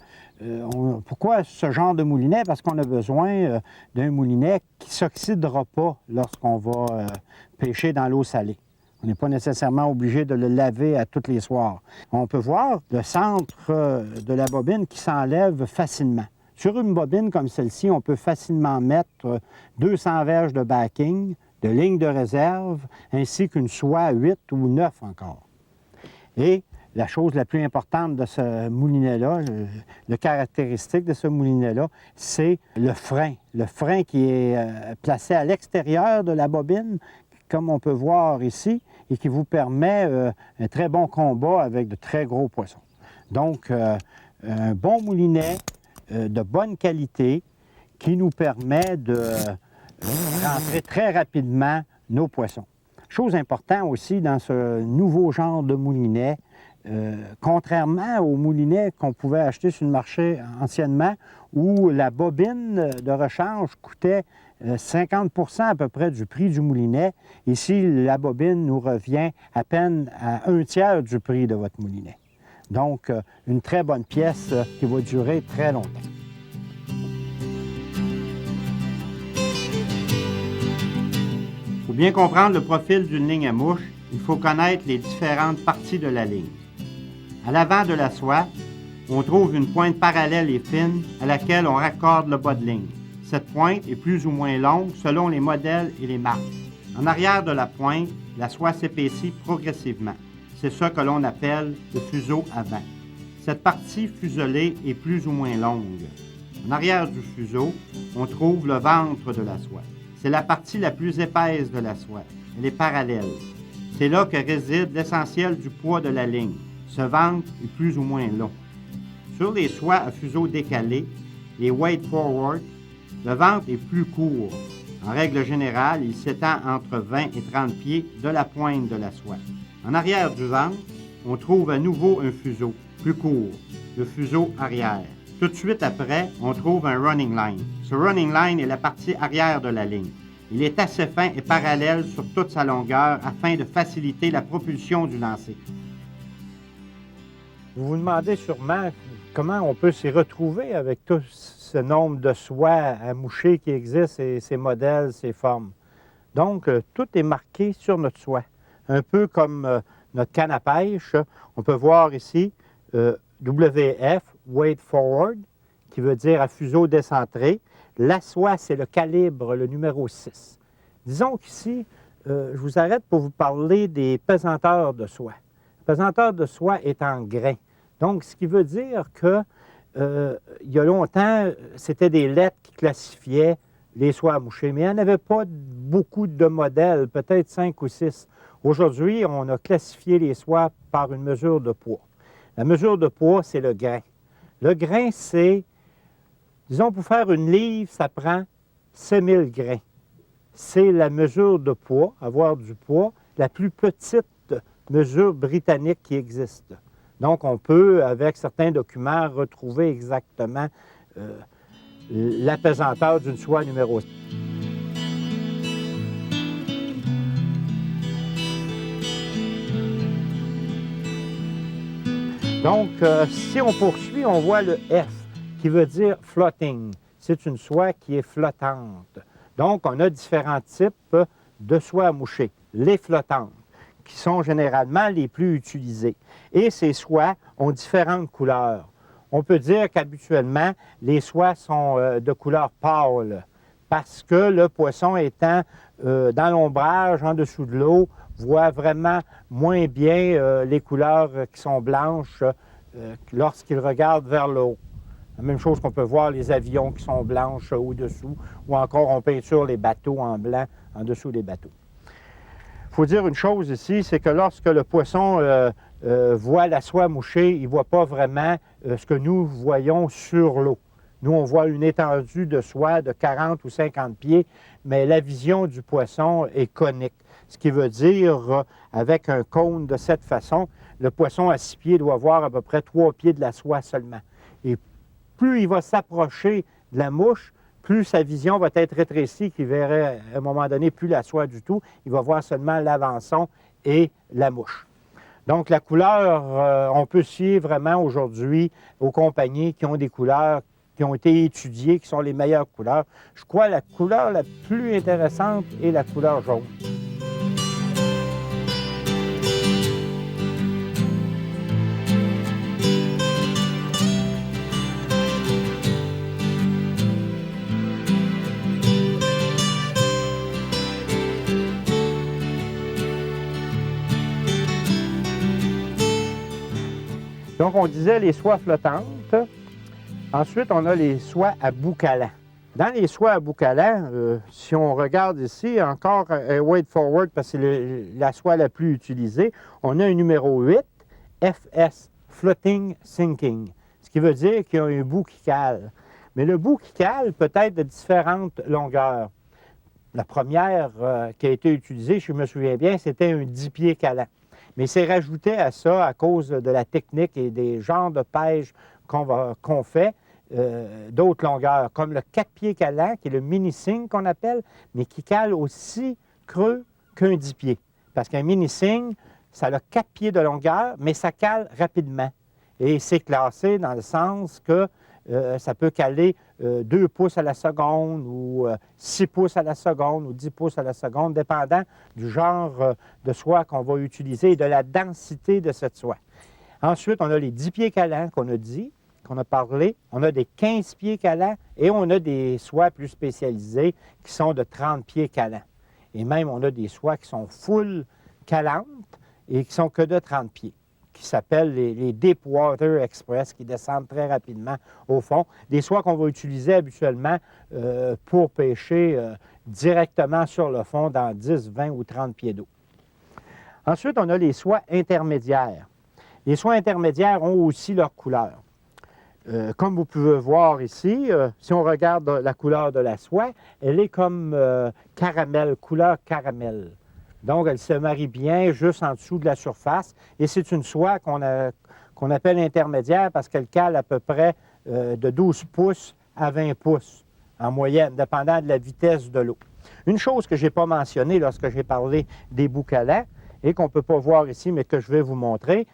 pourquoi ce genre de moulinet? Parce qu'on a besoin d'un moulinet qui ne s'oxydera pas lorsqu'on va pêcher dans l'eau salée. On n'est pas nécessairement obligé de le laver à tous les soirs. On peut voir le centre de la bobine qui s'enlève facilement. Sur une bobine comme celle-ci, on peut facilement mettre 200 verges de backing, de ligne de réserve, ainsi qu'une soie 8 ou 9 encore. Et la chose la plus importante de ce moulinet-là, le caractéristique de ce moulinet-là, c'est le frein. Le frein qui est placé à l'extérieur de la bobine, comme on peut voir ici, et qui vous permet un très bon combat avec de très gros poissons. Donc, un bon moulinet de bonne qualité qui nous permet de rentrer très rapidement nos poissons. Chose importante aussi dans ce nouveau genre de moulinet, contrairement aux moulinets qu'on pouvait acheter sur le marché anciennement, où la bobine de rechange coûtait 50 % à peu près du prix du moulinet, ici, la bobine nous revient à peine à 1/3 du prix de votre moulinet. Donc, une très bonne pièce qui va durer très longtemps. Pour bien comprendre le profil d'une ligne à mouche, il faut connaître les différentes parties de la ligne. À l'avant de la soie, on trouve une pointe parallèle et fine à laquelle on raccorde le bas de ligne. Cette pointe est plus ou moins longue selon les modèles et les marques. En arrière de la pointe, la soie s'épaissit progressivement. C'est ça que l'on appelle le fuseau avant. Cette partie fuselée est plus ou moins longue. En arrière du fuseau, on trouve le ventre de la soie. C'est la partie la plus épaisse de la soie. Elle est parallèle. C'est là que réside l'essentiel du poids de la ligne. Ce ventre est plus ou moins long. Sur les soies à fuseau décalé, les weight forward, le ventre est plus court. En règle générale, il s'étend entre 20 et 30 pieds de la pointe de la soie. En arrière du ventre, on trouve à nouveau un fuseau, plus court, le fuseau arrière. Tout de suite après, on trouve un running line. Ce running line est la partie arrière de la ligne. Il est assez fin et parallèle sur toute sa longueur afin de faciliter la propulsion du lancer. Vous vous demandez sûrement comment on peut s'y retrouver avec tout ce nombre de soies à moucher qui existent, et ces modèles, ces formes. Donc, tout est marqué sur notre soie. Un peu comme notre canne à pêche, on peut voir ici WF, Weight Forward, qui veut dire à fuseau décentré. La soie, c'est le calibre, le numéro 6. Disons qu'ici, je vous arrête pour vous parler des pesanteurs de soie. Le pesanteur de soie est en grain. Donc, ce qui veut dire que il y a longtemps, c'était des lettres qui classifiaient les soies à moucher, mais il n'y en avait pas beaucoup de modèles, peut-être 5 ou 6. Aujourd'hui, on a classifié les soies par une mesure de poids. La mesure de poids, c'est le grain. Le grain, c'est, disons, pour faire une livre, ça prend 7000 grains. C'est la mesure de poids, avoir du poids, la plus petite mesure britannique qui existe. Donc, on peut, avec certains documents, retrouver exactement la pesanteur d'une soie numéro 6. Donc, si on poursuit, on voit le F, qui veut dire floating. C'est une soie qui est flottante. Donc, on a différents types de soies à moucher. Les flottantes, qui sont généralement les plus utilisées. Et ces soies ont différentes couleurs. On peut dire qu'habituellement, les soies sont de couleur pâle, parce que le poisson étant dans l'ombrage, en dessous de l'eau, voit vraiment moins bien les couleurs qui sont blanches lorsqu'il regarde vers le haut. La même chose qu'on peut voir les avions qui sont blanches au-dessous, ou encore on peinture les bateaux en blanc en dessous des bateaux. Il faut dire une chose ici, c'est que lorsque le poisson voit la soie mouchée, il ne voit pas vraiment ce que nous voyons sur l'eau. Nous, on voit une étendue de soie de 40 ou 50 pieds, mais la vision du poisson est conique. Ce qui veut dire, avec un cône de cette façon, le poisson à 6 pieds doit voir à peu près 3 pieds de la soie seulement. Et plus il va s'approcher de la mouche, plus sa vision va être rétrécie, qu'il verrait à un moment donné plus la soie du tout. Il va voir seulement l'avançon et la mouche. Donc la couleur, on peut se fier vraiment aujourd'hui aux compagnies qui ont des couleurs qui ont été étudiées, qui sont les meilleures couleurs. Je crois que la couleur la plus intéressante est la couleur jaune. Donc, on disait les soies flottantes. Ensuite, on a les soies à bout calant. Dans les soies à bout calant, si on regarde ici, encore un weight forward, parce que c'est la soie la plus utilisée, on a un numéro 8, FS, Floating Sinking, ce qui veut dire qu'il y a un bout qui cale. Mais le bout qui cale peut être de différentes longueurs. La première qui a été utilisée, je me souviens bien, c'était un 10 pieds calant. Mais c'est rajouté à ça à cause de la technique et des genres de pêche qu'on fait, d'autres longueurs, comme le 4 pieds calant, qui est le mini-sing qu'on appelle, mais qui cale aussi creux qu'un 10 pieds. Parce qu'un mini-sing, ça a 4 pieds de longueur, mais ça cale rapidement. Et c'est classé dans le sens que ça peut caler 2 pouces à la seconde ou 6 pouces à la seconde ou 10 pouces à la seconde, dépendant du genre de soie qu'on va utiliser et de la densité de cette soie. Ensuite, on a les 10 pieds calants qu'on a dit, qu'on a parlé. On a des 15 pieds calants et on a des soies plus spécialisées qui sont de 30 pieds calants. Et même, on a des soies qui sont full calantes et qui sont que de 30 pieds, qui s'appellent les Deepwater Express, qui descendent très rapidement au fond. Des soies qu'on va utiliser habituellement pour pêcher directement sur le fond dans 10, 20 ou 30 pieds d'eau. Ensuite, on a les soies intermédiaires. Les soies intermédiaires ont aussi leur couleur. Comme vous pouvez voir ici, si on regarde la couleur de la soie, elle est comme caramel, couleur caramel. Donc, elle se marie bien juste en dessous de la surface. Et c'est une soie qu'on appelle intermédiaire parce qu'elle cale à peu près de 12 pouces à 20 pouces en moyenne, dépendant de la vitesse de l'eau. Une chose que je n'ai pas mentionnée lorsque j'ai parlé des bouts calants, et qu'on ne peut pas voir ici, mais que je vais vous montrer,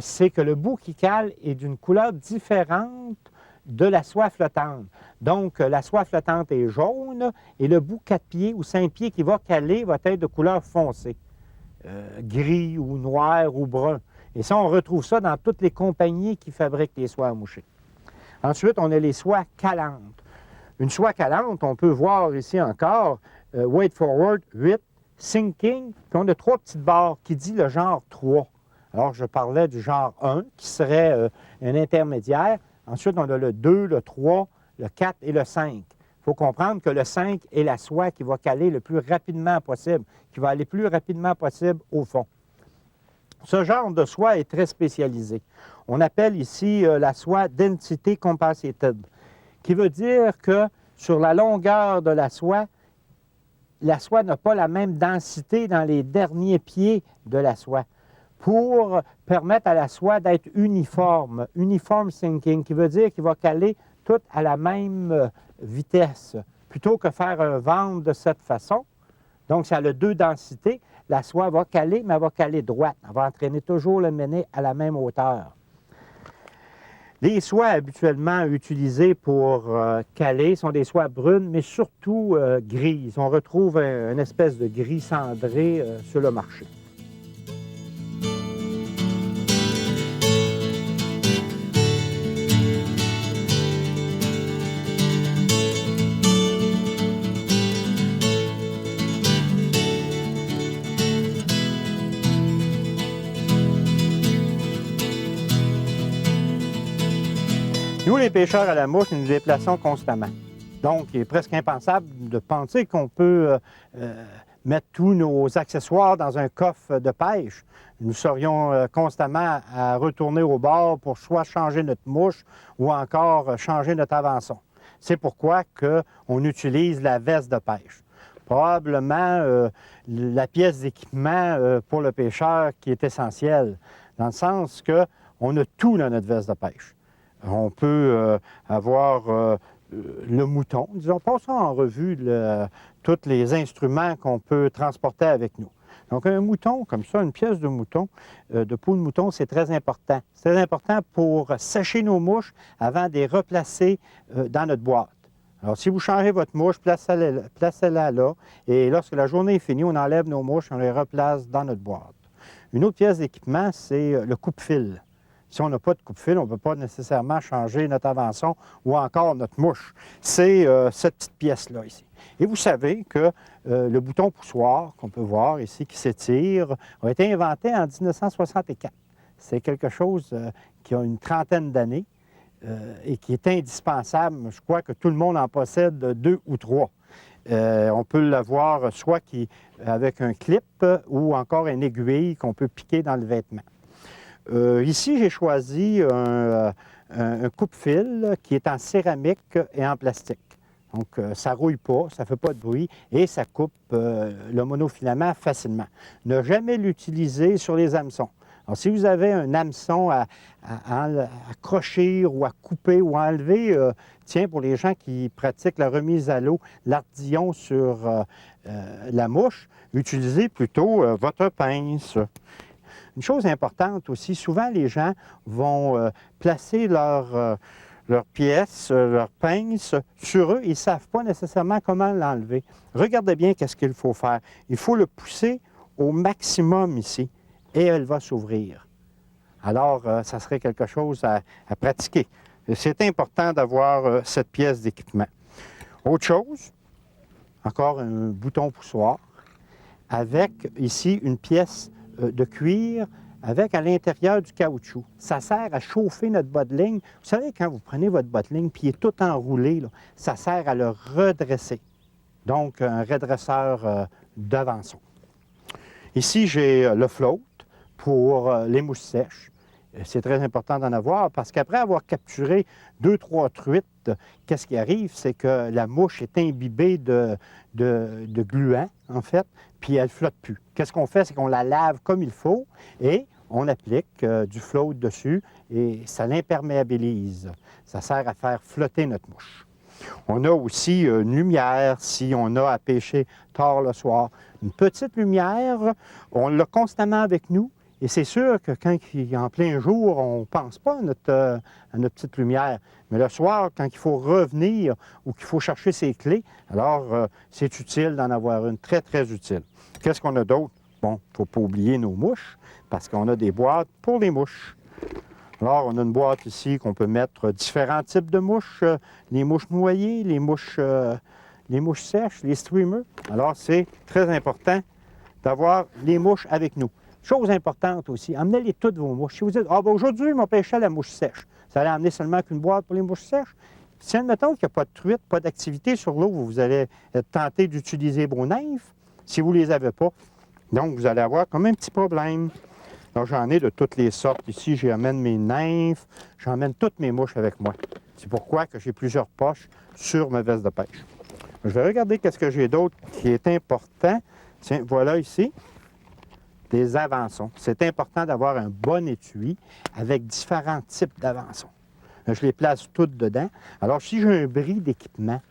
c'est que le bout qui cale est d'une couleur différente de la soie flottante. Donc, la soie flottante est jaune et le bout 4 pieds ou 5 pieds qui va caler va être de couleur foncée, gris ou noir ou brun. Et ça, on retrouve ça dans toutes les compagnies qui fabriquent les soies à moucher. Ensuite, on a les soies calantes. Une soie calante, on peut voir ici encore, weight forward 8, sinking, puis on a 3 petites barres qui dit le genre 3. Alors, je parlais du genre 1, qui serait un intermédiaire. Ensuite, on a le 2, le 3, le 4 et le 5. Il faut comprendre que le 5 est la soie qui va caler le plus rapidement possible, qui va aller plus rapidement possible au fond. Ce genre de soie est très spécialisé. On appelle ici la soie density compensated, qui veut dire que sur la longueur de la soie n'a pas la même densité dans les derniers pieds de la soie, pour permettre à la soie d'être uniforme, uniform sinking, qui veut dire qu'il va caler tout à la même vitesse, plutôt que faire un ventre de cette façon. Donc, ça a 2 densités. La soie va caler, mais elle va caler droite. Elle va entraîner toujours le méné à la même hauteur. Les soies habituellement utilisées pour caler sont des soies brunes, mais surtout grises. On retrouve une espèce de gris cendré sur le marché. Nous, les pêcheurs à la mouche, nous nous déplaçons constamment. Donc, il est presque impensable de penser qu'on peut mettre tous nos accessoires dans un coffre de pêche. Nous serions constamment à retourner au bord pour soit changer notre mouche ou encore changer notre avançon. C'est pourquoi on utilise la veste de pêche. Probablement la pièce d'équipement pour le pêcheur qui est essentielle, dans le sens qu'on a tout dans notre veste de pêche. On peut avoir le mouton, disons, passons en revue tous les instruments qu'on peut transporter avec nous. Donc un mouton, comme ça, une pièce de mouton, de peau de mouton, c'est très important. C'est très important pour sécher nos mouches avant de les replacer dans notre boîte. Alors si vous changez votre mouche, placez-la là, et lorsque la journée est finie, on enlève nos mouches et on les replace dans notre boîte. Une autre pièce d'équipement, c'est le coupe-fil. Si on n'a pas de coupe-fil, on ne peut pas nécessairement changer notre avançon ou encore notre mouche. C'est cette petite pièce-là ici. Et vous savez que le bouton poussoir qu'on peut voir ici, qui s'étire, a été inventé en 1964. C'est quelque chose qui a une trentaine d'années et qui est indispensable. Je crois que tout le monde en possède 2 ou 3. On peut l'avoir soit avec un clip ou encore une aiguille qu'on peut piquer dans le vêtement. Ici, j'ai choisi un coupe-fil qui est en céramique et en plastique. Donc, ça ne rouille pas, ça ne fait pas de bruit et ça coupe le monofilament facilement. Ne jamais l'utiliser sur les hameçons. Alors, si vous avez un hameçon à crocher ou à couper ou à enlever, tiens, pour les gens qui pratiquent la remise à l'eau, l'ardillon sur la mouche, utilisez plutôt votre pince. Une chose importante aussi, souvent les gens vont placer leurs pièces, leurs pinces sur eux, ils ne savent pas nécessairement comment l'enlever. Regardez bien qu'est-ce qu'il faut faire. Il faut le pousser au maximum ici et elle va s'ouvrir. Alors, ça serait quelque chose à pratiquer. C'est important d'avoir cette pièce d'équipement. Autre chose, encore un bouton poussoir avec ici une pièce de cuir avec à l'intérieur du caoutchouc. Ça sert à chauffer notre bas de ligne. Vous savez, quand vous prenez votre bas de ligne puis il est tout enroulé, là, ça sert à le redresser. Donc, un redresseur d'avançon. Ici, j'ai le float pour les mouches sèches. C'est très important d'en avoir parce qu'après avoir capturé 2-3 truites, qu'est-ce qui arrive? C'est que la mouche est imbibée de gluant, en fait, puis elle ne flotte plus. Qu'est-ce qu'on fait? C'est qu'on la lave comme il faut et on applique du float dessus et ça l'imperméabilise. Ça sert à faire flotter notre mouche. On a aussi une lumière si on a à pêcher tard le soir. Une petite lumière, on l'a constamment avec nous. Et c'est sûr que quand il est en plein jour, on ne pense pas à notre petite lumière. Mais le soir, quand il faut revenir ou qu'il faut chercher ses clés, alors c'est utile d'en avoir une, très, très utile. Qu'est-ce qu'on a d'autre? Bon, il ne faut pas oublier nos mouches, parce qu'on a des boîtes pour les mouches. Alors, on a une boîte ici qu'on peut mettre différents types de mouches, les mouches noyées, les mouches sèches, les streamers. Alors, c'est très important d'avoir les mouches avec nous. Chose importante aussi, emmenez-les toutes vos mouches. Si vous dites, aujourd'hui, ils m'ont pêché à la mouche sèche, ça allait emmener seulement qu'une boîte pour les mouches sèches. Si, admettons qu'il n'y a pas de truite, pas d'activité sur l'eau, vous allez être tenté d'utiliser vos nymphes, si vous ne les avez pas. Donc, vous allez avoir comme un petit problème. Donc, j'en ai de toutes les sortes. Ici, j'emmène mes nymphes, j'emmène toutes mes mouches avec moi. C'est pourquoi que j'ai plusieurs poches sur ma veste de pêche. Je vais regarder qu'est-ce que j'ai d'autre qui est important. Tiens, voilà ici. Des avançons. C'est important d'avoir un bon étui avec différents types d'avançons. Je les place toutes dedans. Alors, si j'ai un bris d'équipement,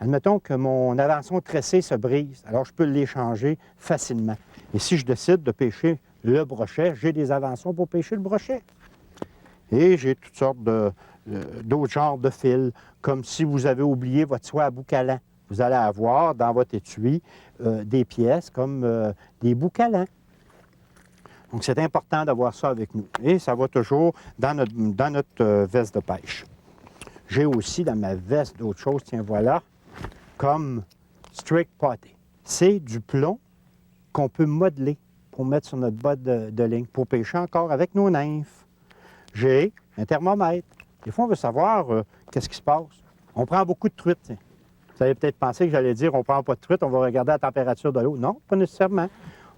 admettons que mon avançon tressé se brise, alors je peux l'échanger facilement. Et si je décide de pêcher le brochet, j'ai des avançons pour pêcher le brochet. Et j'ai toutes sortes d'autres genres de fils, comme si vous avez oublié votre soie à boucalant. Vous allez avoir dans votre étui des pièces comme des boucalants. Donc, c'est important d'avoir ça avec nous. Et ça va toujours dans notre veste de pêche. J'ai aussi dans ma veste d'autres choses, tiens, voilà, comme Strict Potty. C'est du plomb qu'on peut modeler pour mettre sur notre botte de ligne, pour pêcher encore avec nos nymphes. J'ai un thermomètre. Des fois, on veut savoir qu'est-ce qui se passe. On prend beaucoup de truites, tiens. Vous avez peut-être pensé que j'allais dire on ne prend pas de truites, on va regarder la température de l'eau. Non, pas nécessairement.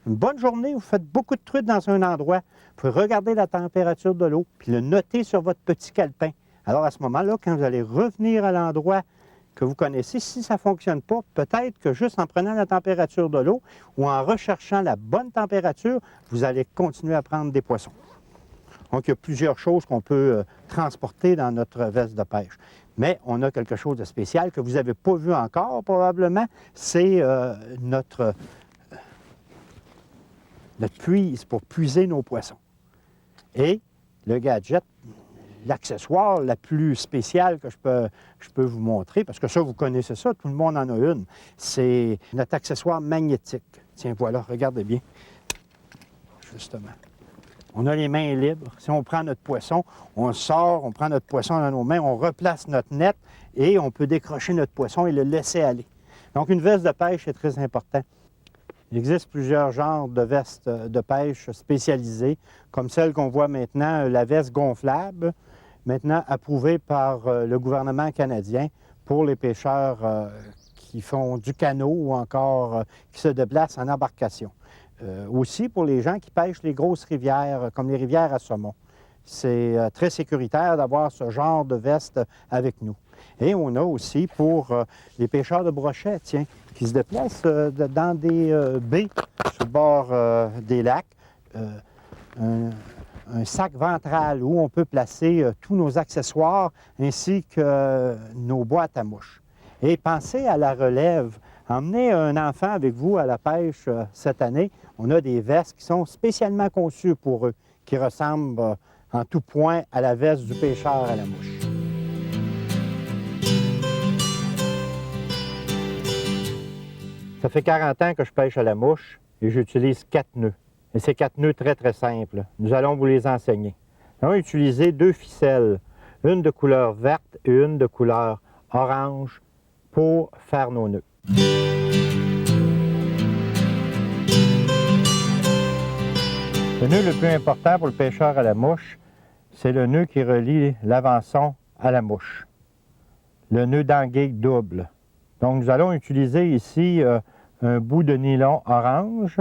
Une bonne journée, vous faites beaucoup de truites dans un endroit. Vous pouvez regarder la température de l'eau, puis le noter sur votre petit calepin. Alors, à ce moment-là, quand vous allez revenir à l'endroit que vous connaissez, si ça ne fonctionne pas, peut-être que juste en prenant la température de l'eau ou en recherchant la bonne température, vous allez continuer à prendre des poissons. Donc, il y a plusieurs choses qu'on peut transporter dans notre veste de pêche. Mais on a quelque chose de spécial que vous n'avez pas vu encore, probablement. C'est notre puise pour puiser nos poissons. Et le gadget, l'accessoire la plus spéciale que je peux vous montrer, parce que ça, vous connaissez ça, tout le monde en a une, c'est notre accessoire magnétique. Tiens, voilà, regardez bien. Justement. On a les mains libres. Si on prend notre poisson, on sort, on prend notre poisson dans nos mains, on replace notre net et on peut décrocher notre poisson et le laisser aller. Donc, une veste de pêche est très important. Il existe plusieurs genres de vestes de pêche spécialisées, comme celle qu'on voit maintenant, la veste gonflable, maintenant approuvée par le gouvernement canadien pour les pêcheurs qui font du canot ou encore qui se déplacent en embarcation. Aussi pour les gens qui pêchent les grosses rivières, comme les rivières à saumon. C'est très sécuritaire d'avoir ce genre de veste avec nous. Et on a aussi pour les pêcheurs de brochets, tiens, qui se déplacent dans des baies sur le bord des lacs, un sac ventral où on peut placer tous nos accessoires ainsi que nos boîtes à mouches. Et pensez à la relève. Emmenez un enfant avec vous à la pêche cette année. On a des vestes qui sont spécialement conçues pour eux, qui ressemblent en tout point à la veste du pêcheur à la mouche. Ça fait 40 ans que je pêche à la mouche et j'utilise 4 nœuds. Et c'est 4 nœuds très, très simples. Nous allons vous les enseigner. Nous allons utiliser 2 ficelles, une de couleur verte et une de couleur orange pour faire nos nœuds. Le nœud le plus important pour le pêcheur à la mouche, c'est le nœud qui relie l'avançon à la mouche. Le nœud d'anguille double. Donc, nous allons utiliser ici un bout de nylon orange,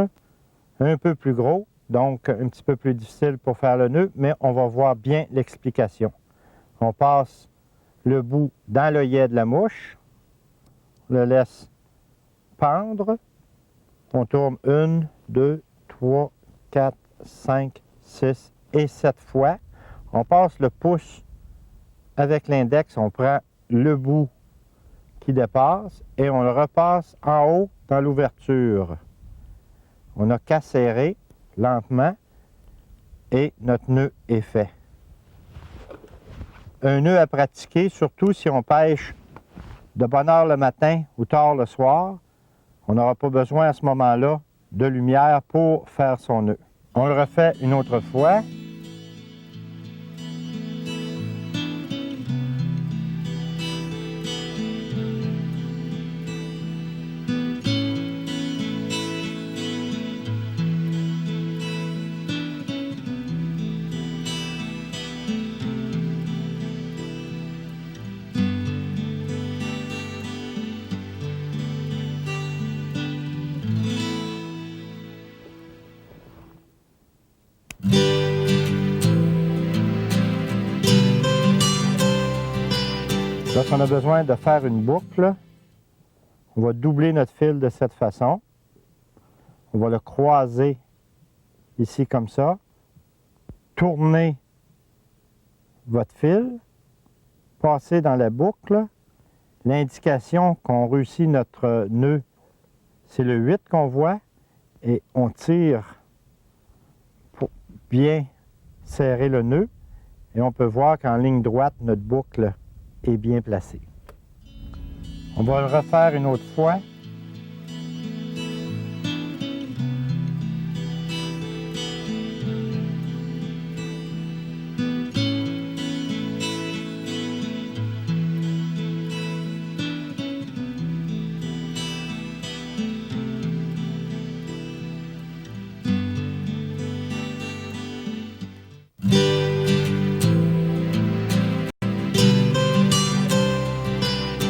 un peu plus gros, donc un petit peu plus difficile pour faire le nœud, mais on va voir bien l'explication. On passe le bout dans l'œillet de la mouche, on le laisse pendre, on tourne 1, 2, 3, 4, 5, 6 et 7 fois. On passe le pouce avec l'index, on prend le bout qui dépasse et on le repasse en haut dans l'ouverture. On n'a qu'à serrer lentement et notre nœud est fait. Un nœud à pratiquer, surtout si on pêche de bonne heure le matin ou tard le soir. On n'aura pas besoin à ce moment-là de lumière pour faire son nœud. On le refait une autre fois. Lorsqu'on a besoin de faire une boucle, on va doubler notre fil de cette façon. On va le croiser ici comme ça. Tourner votre fil, passer dans la boucle. L'indication qu'on réussit notre nœud, c'est le 8 qu'on voit. Et on tire pour bien serrer le nœud. Et on peut voir qu'en ligne droite, notre boucle est bien placée. On va le refaire une autre fois.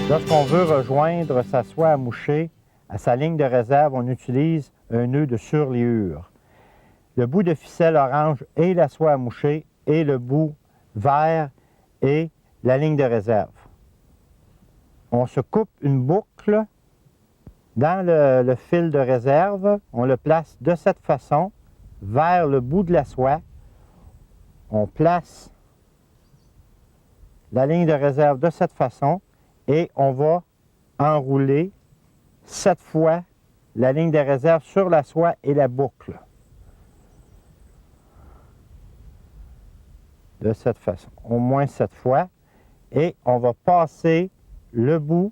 Lorsqu'on veut rejoindre sa soie à moucher à sa ligne de réserve, on utilise un nœud de surliure. Le bout de ficelle orange est la soie à moucher et le bout vert est la ligne de réserve. On se coupe une boucle dans le fil de réserve, on le place de cette façon vers le bout de la soie. On place la ligne de réserve de cette façon et on va enrouler 7 fois la ligne de réserve sur la soie et la boucle. De cette façon, au moins 7 fois. Et on va passer le bout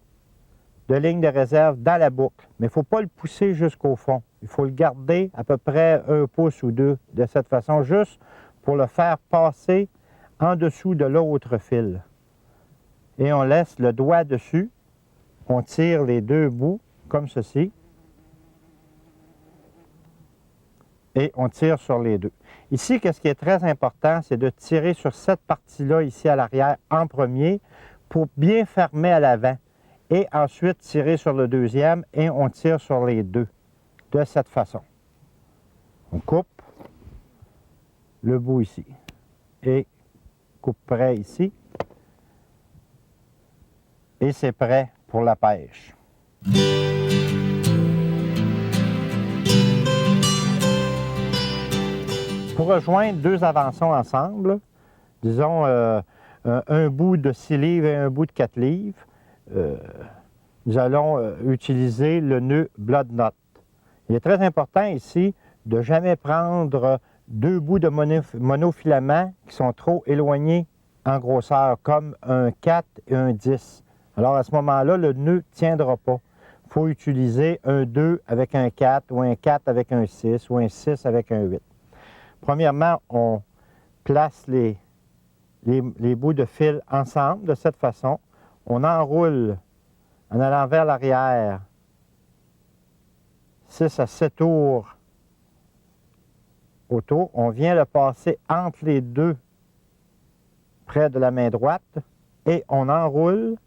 de ligne de réserve dans la boucle. Mais il ne faut pas le pousser jusqu'au fond. Il faut le garder à peu près 1 pouce ou 2 de cette façon, juste pour le faire passer en dessous de l'autre fil. Et on laisse le doigt dessus. On tire les 2 bouts comme ceci. Et on tire sur les 2. Ici, ce qui est très important, c'est de tirer sur cette partie-là, ici à l'arrière, en premier, pour bien fermer à l'avant. Et ensuite, tirer sur le deuxième et on tire sur les 2, de cette façon. On coupe le bout ici et coupe près ici. Et c'est prêt pour la pêche. Pour rejoindre 2 avançons ensemble, disons un bout de 6 livres et un bout de 4 livres, nous allons utiliser le nœud blood knot. Il est très important ici de ne jamais prendre 2 bouts de monofilament qui sont trop éloignés en grosseur, comme un 4 et un 10. Alors à ce moment-là, le nœud ne tiendra pas. Il faut utiliser un 2 avec un 4 ou un 4 avec un 6 ou un 6 avec un 8. Premièrement, on place les bouts de fil ensemble de cette façon. On enroule en allant vers l'arrière 6 à 7 tours autour. On vient le passer entre les 2 près de la main droite et on enroule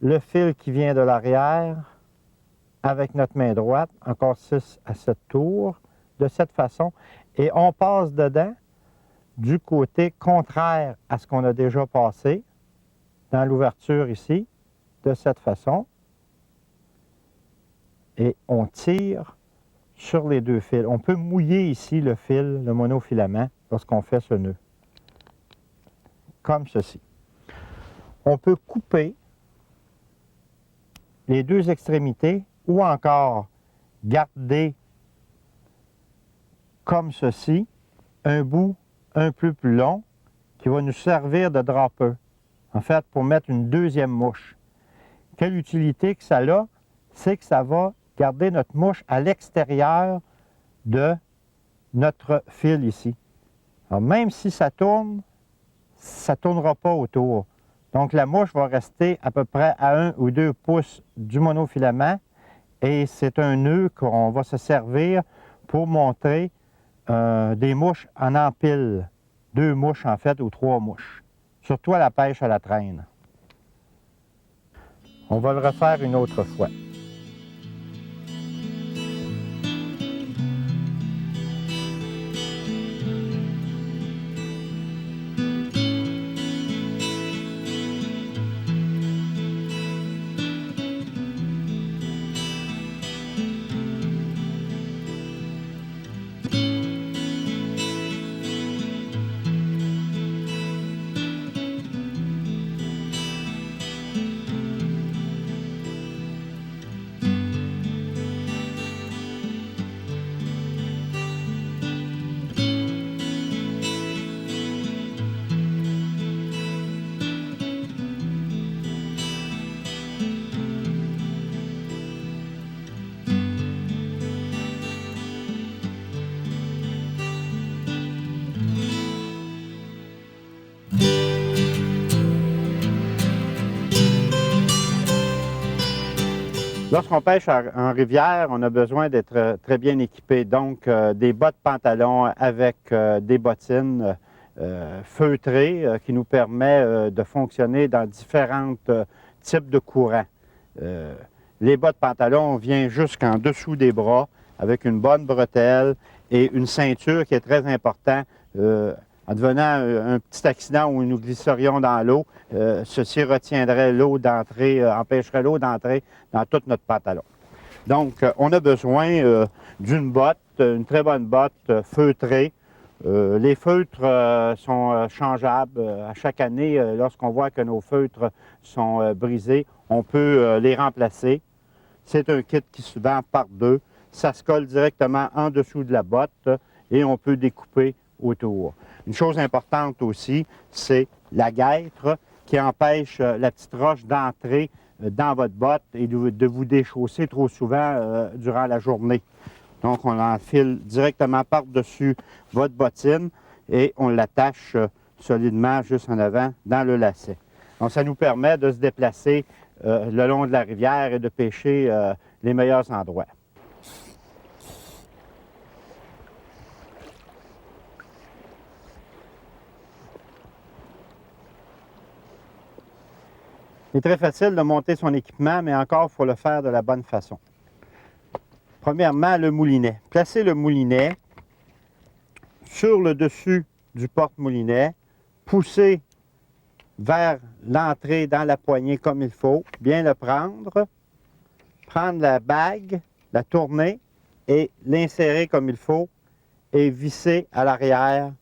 le fil qui vient de l'arrière avec notre main droite, encore 6 à 7 tours, de cette façon. Et on passe dedans du côté contraire à ce qu'on a déjà passé, dans l'ouverture ici, de cette façon. Et on tire sur les 2 fils. On peut mouiller ici le fil, le monofilament, lorsqu'on fait ce nœud. Comme ceci. On peut couper les 2 extrémités ou encore garder comme ceci un bout un peu plus long qui va nous servir de dropper, en fait pour mettre une deuxième mouche. Quelle utilité que ça a? C'est que ça va garder notre mouche à l'extérieur de notre fil ici. Alors même si ça tourne, ça ne tournera pas autour. Donc la mouche va rester à peu près à 1 ou 2 pouces du monofilament et c'est un nœud qu'on va se servir pour monter des mouches en empile. 2 mouches en fait ou 3 mouches. Surtout à la pêche à la traîne. On va le refaire une autre fois. Lorsqu'on pêche en rivière, on a besoin d'être très bien équipé. Donc, des bottes pantalons avec des bottines feutrées qui nous permet de fonctionner dans différents types de courants. Les bottes pantalons viennent jusqu'en dessous des bras avec une bonne bretelle et une ceinture qui est très importante. En devenant un petit accident où nous glisserions dans l'eau, ceci retiendrait l'eau d'entrée, empêcherait l'eau d'entrer dans tout notre pantalon. Donc, on a besoin d'une botte, une très bonne botte feutrée. Les feutres sont changeables. À chaque année, lorsqu'on voit que nos feutres sont brisés, on peut les remplacer. C'est un kit qui se vend par deux. Ça se colle directement en dessous de la botte et on peut découper autour. Une chose importante aussi, c'est la guêtre qui empêche la petite roche d'entrer dans votre botte et de vous déchausser trop souvent durant la journée. Donc, on l'enfile directement par-dessus votre bottine et on l'attache solidement juste en avant dans le lacet. Donc, ça nous permet de se déplacer le long de la rivière et de pêcher les meilleurs endroits. Il est très facile de monter son équipement, mais encore, il faut le faire de la bonne façon. Premièrement, le moulinet. Placez le moulinet sur le dessus du porte-moulinet, poussez vers l'entrée dans la poignée comme il faut, bien le prendre la bague, la tourner et l'insérer comme il faut et visser à l'arrière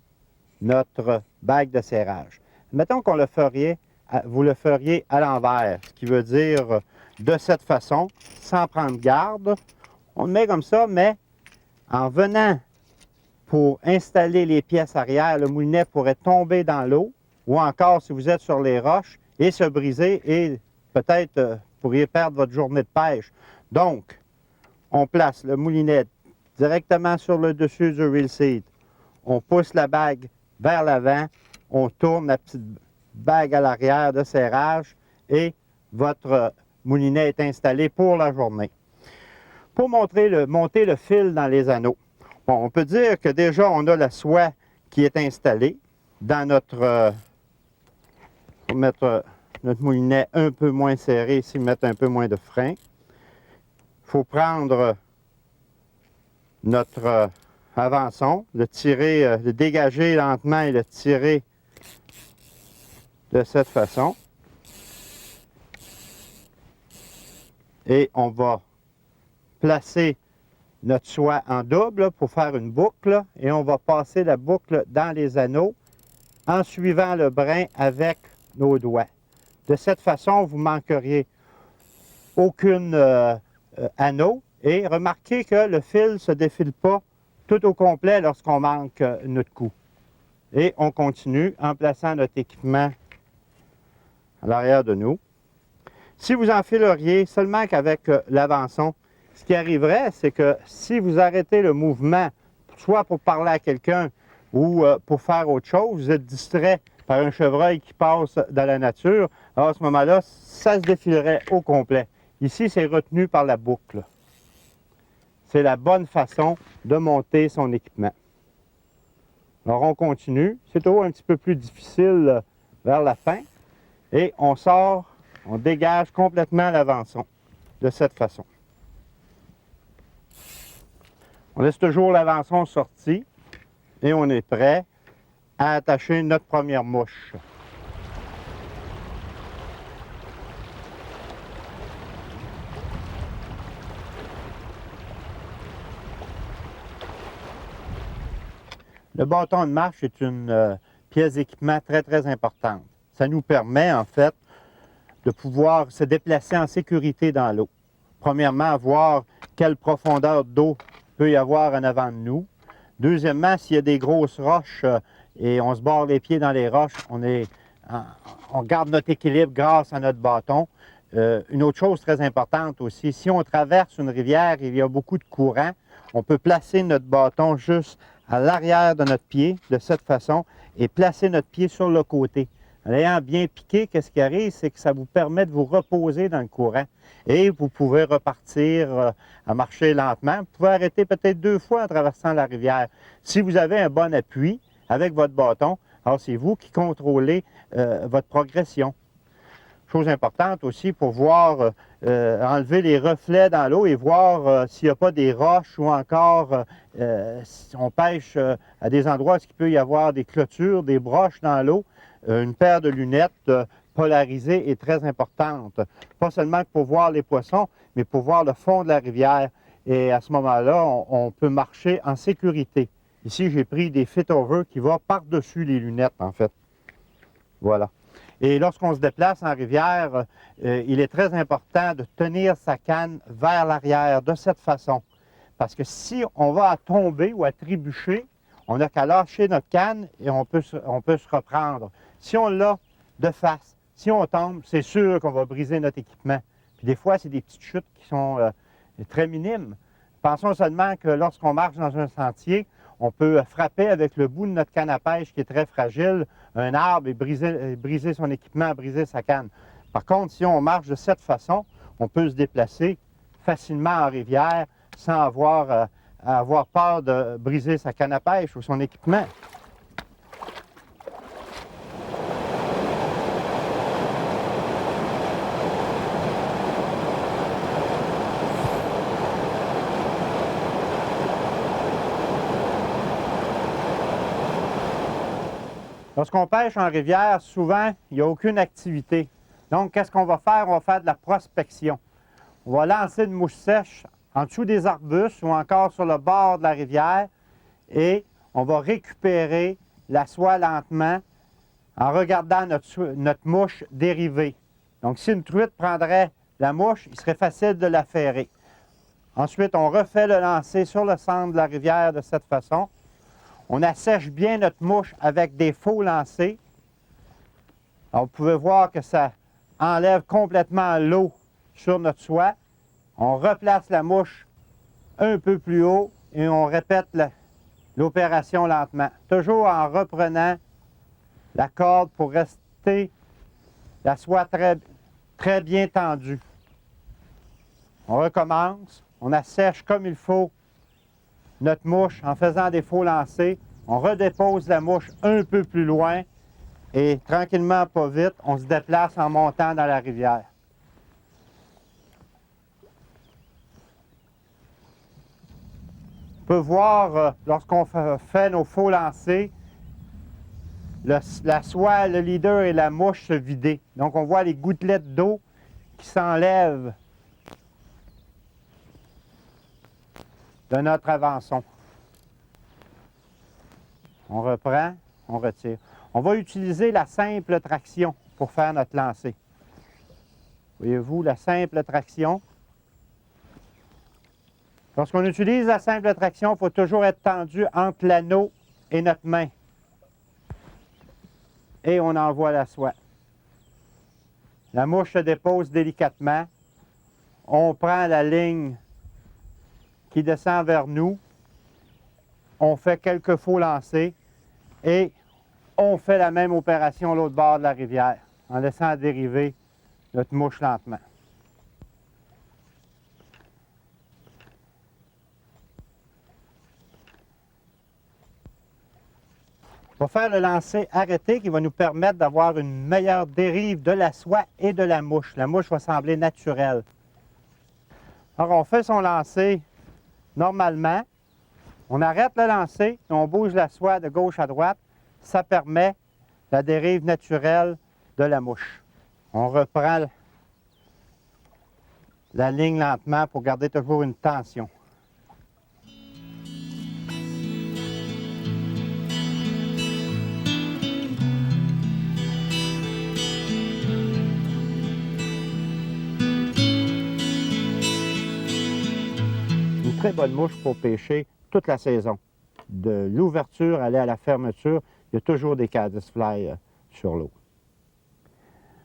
notre bague de serrage. Mettons qu'on le ferait, vous le feriez à l'envers, ce qui veut dire de cette façon, sans prendre garde. On le met comme ça, mais en venant pour installer les pièces arrière, le moulinet pourrait tomber dans l'eau, ou encore si vous êtes sur les roches, et se briser, et peut-être pourriez perdre votre journée de pêche. Donc, on place le moulinet directement sur le dessus du reel seat. On pousse la bague vers l'avant, on tourne la petite bague à l'arrière de serrage et votre moulinet est installé pour la journée. Pour monter le fil dans les anneaux, bon, on peut dire que déjà on a la soie qui est installée dans notre... pour mettre notre moulinet un peu moins serré ici, mettre un peu moins de frein. Il faut prendre notre avançon, le tirer, le dégager lentement et le tirer de cette façon. Et on va placer notre soie en double pour faire une boucle et on va passer la boucle dans les anneaux en suivant le brin avec nos doigts. De cette façon, vous ne manqueriez aucun anneau et remarquez que le fil ne se défile pas tout au complet lorsqu'on manque notre coup. Et on continue en plaçant notre équipement à l'arrière de nous. Si vous enfileriez seulement qu'avec l'avançon, ce qui arriverait, c'est que si vous arrêtez le mouvement, soit pour parler à quelqu'un ou pour faire autre chose, vous êtes distrait par un chevreuil qui passe dans la nature, alors à ce moment-là, ça se défilerait au complet. Ici, c'est retenu par la boucle. C'est la bonne façon de monter son équipement. Alors, on continue. C'est toujours un petit peu plus difficile vers la fin. Et on sort, on dégage complètement l'avançon de cette façon. On laisse toujours l'avançon sorti et on est prêt à attacher notre première mouche. Le bâton de marche est une pièce d'équipement très, très importante. Ça nous permet, en fait, de pouvoir se déplacer en sécurité dans l'eau. Premièrement, voir quelle profondeur d'eau peut y avoir en avant de nous. Deuxièmement, s'il y a des grosses roches et on se barre les pieds dans les roches, on garde notre équilibre grâce à notre bâton. Une autre chose très importante aussi, si on traverse une rivière, il y a beaucoup de courant, on peut placer notre bâton juste à l'arrière de notre pied, de cette façon, et placer notre pied sur le côté. En l'ayant bien piqué, qu'est-ce qui arrive? C'est que ça vous permet de vous reposer dans le courant. Et vous pouvez repartir à marcher lentement. Vous pouvez arrêter peut-être 2 fois en traversant la rivière. Si vous avez un bon appui avec votre bâton, alors c'est vous qui contrôlez votre progression. Chose importante aussi pour voir, enlever les reflets dans l'eau et voir s'il n'y a pas des roches ou encore si on pêche à des endroits où il peut y avoir des clôtures, des broches dans l'eau. Une paire de lunettes polarisées est très importante. Pas seulement pour voir les poissons, mais pour voir le fond de la rivière. Et à ce moment-là, on peut marcher en sécurité. Ici, j'ai pris des fit-over qui vont par-dessus les lunettes, en fait. Voilà. Et lorsqu'on se déplace en rivière, il est très important de tenir sa canne vers l'arrière de cette façon. Parce que si on va à tomber ou à trébucher, on n'a qu'à lâcher notre canne et on peut se reprendre. Si on l'a de face, si on tombe, c'est sûr qu'on va briser notre équipement. Puis des fois, c'est des petites chutes qui sont très minimes. Pensons seulement que lorsqu'on marche dans un sentier, on peut frapper avec le bout de notre canne à pêche qui est très fragile, un arbre et briser son équipement, briser sa canne. Par contre, si on marche de cette façon, on peut se déplacer facilement en rivière sans avoir peur de briser sa canne à pêche ou son équipement. Lorsqu'on pêche en rivière, souvent, il n'y a aucune activité. Donc, qu'est-ce qu'on va faire? On va faire de la prospection. On va lancer une mouche sèche en dessous des arbustes ou encore sur le bord de la rivière et on va récupérer la soie lentement en regardant notre mouche dériver. Donc, si une truite prendrait la mouche, il serait facile de la ferrer. Ensuite, on refait le lancer sur le centre de la rivière de cette façon. On assèche bien notre mouche avec des faux lancers. Alors, vous pouvez voir que ça enlève complètement l'eau sur notre soie. On replace la mouche un peu plus haut et on répète l'opération lentement. Toujours en reprenant la corde pour rester la soie très, très bien tendue. On recommence, on assèche comme il faut notre mouche en faisant des faux lancers. On redépose la mouche un peu plus loin et tranquillement, pas vite, on se déplace en montant dans la rivière. On peut voir, lorsqu'on fait nos faux lancers, la soie, le leader et la mouche se vider. Donc, on voit les gouttelettes d'eau qui s'enlèvent de notre avançon. On reprend, on retire. On va utiliser la simple traction pour faire notre lancer. Voyez-vous, la simple traction. Lorsqu'on utilise la simple traction, il faut toujours être tendu entre l'anneau et notre main. Et on envoie la soie. La mouche se dépose délicatement. On prend la ligne qui descend vers nous. On fait quelques faux lancers et on fait la même opération à l'autre bord de la rivière en laissant dériver notre mouche lentement. On va faire le lancer arrêté qui va nous permettre d'avoir une meilleure dérive de la soie et de la mouche. La mouche va sembler naturelle. Alors, on fait son lancer normalement. On arrête le lancer et on bouge la soie de gauche à droite. Ça permet la dérive naturelle de la mouche. On reprend la ligne lentement pour garder toujours une tension. Une très bonne mouche pour pêcher toute la saison. De l'ouverture à la fermeture, il y a toujours des caddisflies sur l'eau.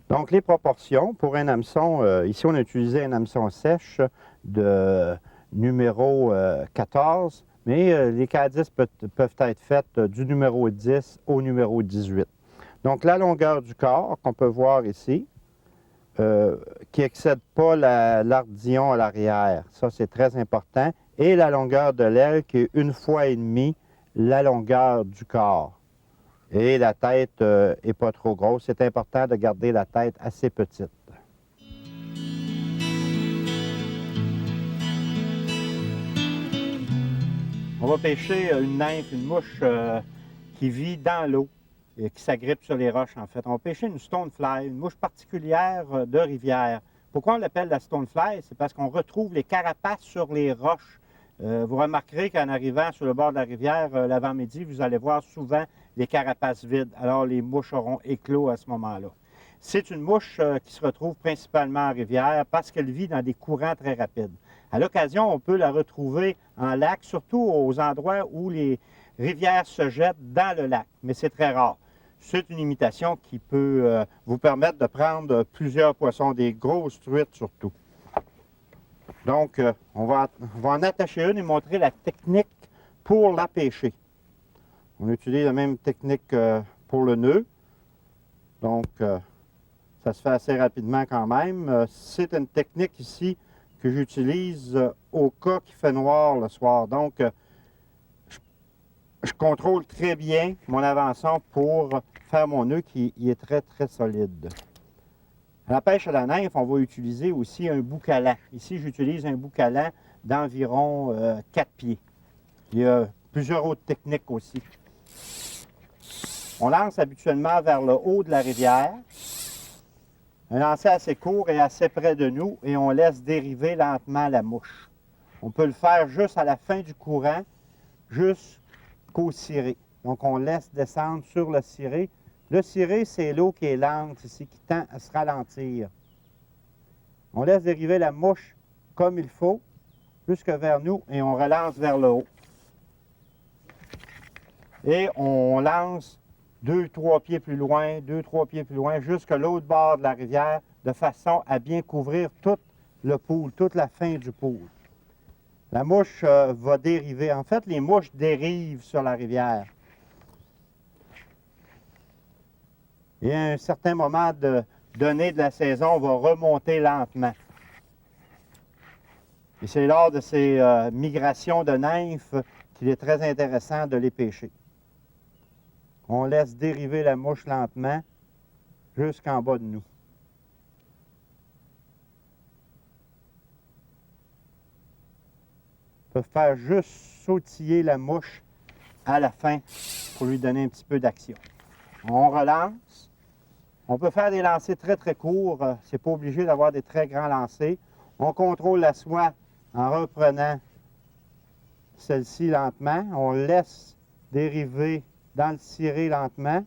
Donc, les proportions pour un hameçon, ici on a utilisé un hameçon sèche de numéro 14, mais les caddis peuvent être faites du numéro 10 au numéro 18. Donc la longueur du corps qu'on peut voir ici, qui n'excède pas l'ardillon à l'arrière. Ça, c'est très important. Et la longueur de l'aile qui est 1 fois et demi la longueur du corps. Et la tête n'est pas trop grosse. C'est important de garder la tête assez petite. On va pêcher une nymphe, une mouche qui vit dans l'eau et qui s'agrippe sur les roches, en fait. On va pêcher une stonefly, une mouche particulière de rivière. Pourquoi on l'appelle la stonefly? C'est parce qu'on retrouve les carapaces sur les roches. Vous remarquerez qu'en arrivant sur le bord de la rivière l'avant-midi, vous allez voir souvent les carapaces vides. Alors les mouches auront éclos à ce moment-là. C'est une mouche qui se retrouve principalement en rivière parce qu'elle vit dans des courants très rapides. À l'occasion, on peut la retrouver en lac, surtout aux endroits où les rivières se jettent dans le lac, mais c'est très rare. C'est une imitation qui peut vous permettre de prendre plusieurs poissons, des grosses truites surtout. Donc, on va en attacher une et montrer la technique pour la pêcher. On utilise la même technique pour le nœud. Donc, ça se fait assez rapidement quand même. C'est une technique ici que j'utilise au cas qu'il fait noir le soir. Donc, je contrôle très bien mon avançon pour faire mon nœud qui est très, très solide. À la pêche à la nymphe, on va utiliser aussi un boucalant. Ici, j'utilise un boucalant d'environ 4 pieds. Il y a plusieurs autres techniques aussi. On lance habituellement vers le haut de la rivière. Un lancer assez court et assez près de nous et on laisse dériver lentement la mouche. On peut le faire juste à la fin du courant, jusqu'au ciré. Donc on laisse descendre sur le ciré. Le ciré, c'est l'eau qui est lente ici, qui tend à se ralentir. On laisse dériver la mouche comme il faut, jusque vers nous, et on relance vers le haut. Et on lance 2-3 pieds plus loin, 2-3 pieds plus loin, jusqu'à l'autre bord de la rivière, de façon à bien couvrir tout le pool, toute la fin du pool. La mouche va dériver. En fait, les mouches dérivent sur la rivière. Et à un certain moment donné de la saison, on va remonter lentement. Et c'est lors de ces migrations de nymphes qu'il est très intéressant de les pêcher. On laisse dériver la mouche lentement jusqu'en bas de nous. On peut faire juste sautiller la mouche à la fin pour lui donner un petit peu d'action. On relance. On peut faire des lancers très très courts. C'est pas obligé d'avoir des très grands lancers. On contrôle la soie en reprenant celle-ci lentement. On laisse dériver dans le ciré lentement.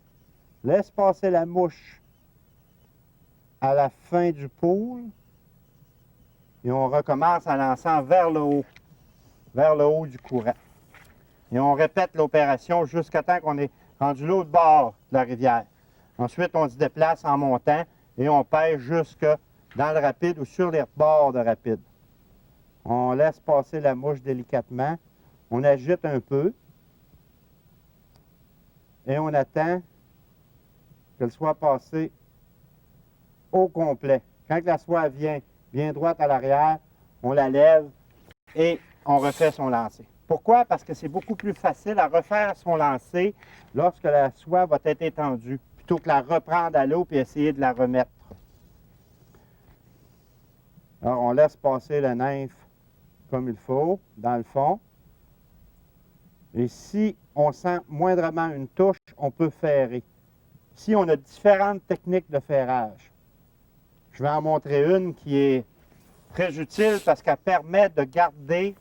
Laisse passer la mouche à la fin du pool. Et on recommence en lançant vers le haut du courant. Et on répète l'opération jusqu'à temps qu'on est rendu l'autre bord de la rivière. Ensuite, on se déplace en montant et on pêche jusque dans le rapide ou sur les bords de rapide. On laisse passer la mouche délicatement. On agite un peu. Et on attend qu'elle soit passée au complet. Quand la soie vient droite à l'arrière, on la lève et on refait son lancer. Pourquoi? Parce que c'est beaucoup plus facile à refaire son lancer lorsque la soie va être étendue, plutôt que la reprendre à l'eau et essayer de la remettre. Alors, on laisse passer la nymphe comme il faut, dans le fond. Et si on sent moindrement une touche, on peut ferrer. Ici, on a différentes techniques de ferrage. Je vais en montrer une qui est très utile parce qu'elle permet de garder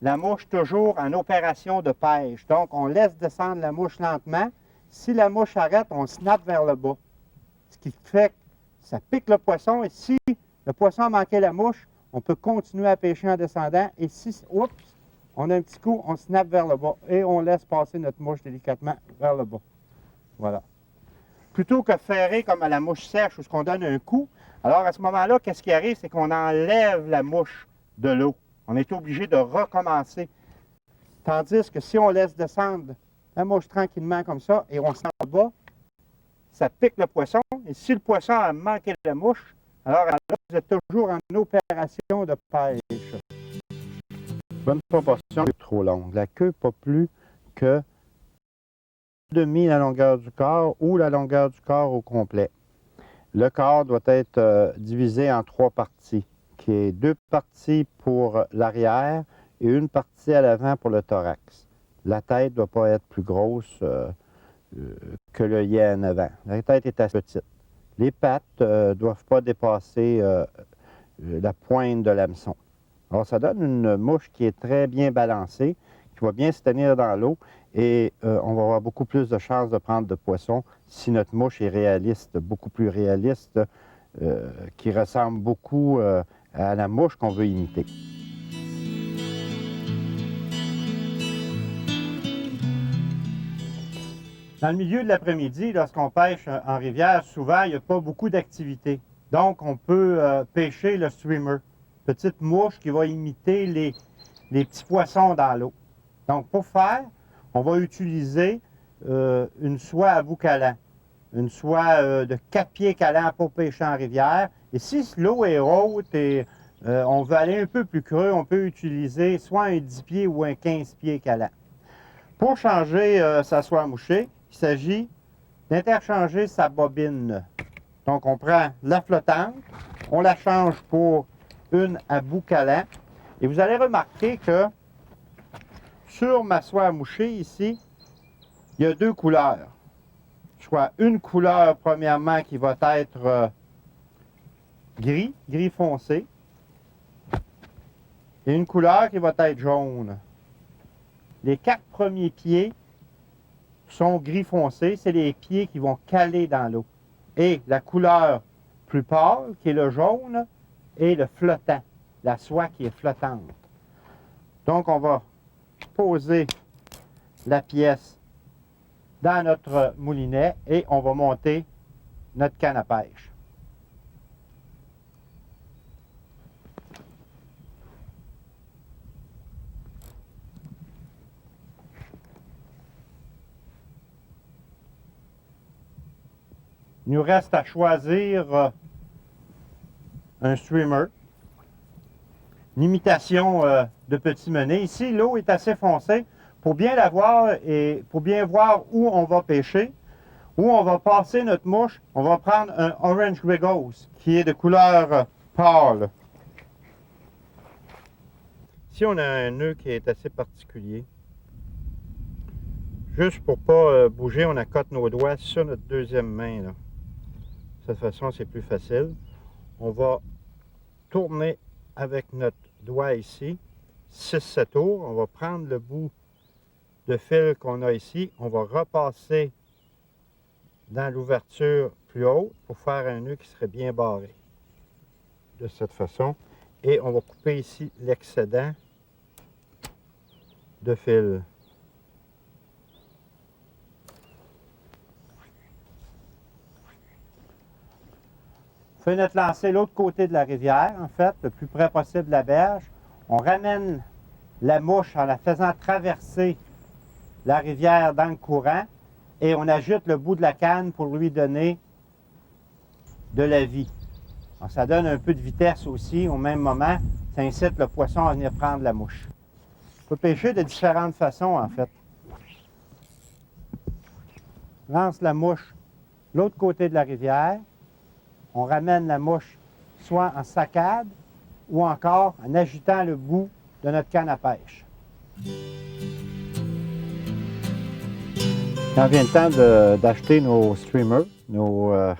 la mouche toujours en opération de pêche. Donc, on laisse descendre la mouche lentement. Si la mouche arrête, on snappe vers le bas. Ce qui fait que ça pique le poisson. Et si le poisson a manqué la mouche, on peut continuer à pêcher en descendant. Et si, oups, on a un petit coup, on snappe vers le bas. Et on laisse passer notre mouche délicatement vers le bas. Voilà. Plutôt que ferrer comme à la mouche sèche où on donne un coup, alors à ce moment-là, qu'est-ce qui arrive? C'est qu'on enlève la mouche de l'eau. On est obligé de recommencer. Tandis que si on laisse descendre la mouche tranquillement comme ça et on s'en bat, ça pique le poisson. Et si le poisson a manqué la mouche, alors vous êtes toujours en opération de pêche. Bonne proportion, trop longue. La queue pas plus que demi la longueur du corps ou la longueur du corps au complet. Le corps doit être divisé en 3 parties, qui est 2 parties pour l'arrière et une partie à l'avant pour le thorax. La tête ne doit pas être plus grosse que l'œillet en avant. La tête est assez petite. Les pattes ne doivent pas dépasser la pointe de l'hameçon. Alors, ça donne une mouche qui est très bien balancée, qui va bien se tenir dans l'eau et on va avoir beaucoup plus de chances de prendre de poissons si notre mouche est réaliste, beaucoup plus réaliste, qui ressemble beaucoup à la mouche qu'on veut imiter. Dans le milieu de l'après-midi, lorsqu'on pêche en rivière, souvent, il n'y a pas beaucoup d'activité. Donc, on peut pêcher le streamer, petite mouche qui va imiter les petits poissons dans l'eau. Donc, pour faire, on va utiliser une soie à bout calant, une soie de 4 pieds calant pour pêcher en rivière. Et si l'eau est haute et on veut aller un peu plus creux, on peut utiliser soit un 10 pieds ou un 15 pieds calant. Pour changer sa soie mouchée, il s'agit d'interchanger sa bobine. Donc, on prend la flottante, on la change pour une à bout calant. Et vous allez remarquer que sur ma soie à moucher ici, il y a 2 couleurs. Soit une couleur, premièrement, qui va être gris foncé, et une couleur qui va être jaune. Les 4 premiers pieds sont gris foncé, c'est les pieds qui vont caler dans l'eau. Et la couleur plus pâle, qui est le jaune, est le flottant, la soie qui est flottante. Donc, on va poser la pièce dans notre moulinet et on va monter notre canne à pêche. Il nous reste à choisir un streamer, une imitation de petit menet. Ici, l'eau est assez foncée. Pour bien la voir et pour bien voir où on va pêcher, où on va passer notre mouche, on va prendre un Orange Gregos qui est de couleur pâle. Ici, on a un nœud qui est assez particulier. Juste pour ne pas bouger, on accote nos doigts sur notre deuxième main, là. De cette façon, c'est plus facile. On va tourner avec notre doigt ici, 6-7 tours. On va prendre le bout de fil qu'on a ici. On va repasser dans l'ouverture plus haute pour faire un nœud qui serait bien barré. De cette façon. Et on va couper ici l'excédent de fil. On fait notre lancer de l'autre côté de la rivière, en fait, le plus près possible de la berge. On ramène la mouche en la faisant traverser la rivière dans le courant et on ajoute le bout de la canne pour lui donner de la vie. Alors, ça donne un peu de vitesse aussi au même moment. Ça incite le poisson à venir prendre la mouche. On peut pêcher de différentes façons, en fait. On lance la mouche de l'autre côté de la rivière. On ramène la mouche soit en saccade ou encore en agitant le bout de notre canne à pêche. Quand vient le temps d'acheter nos streamers, nos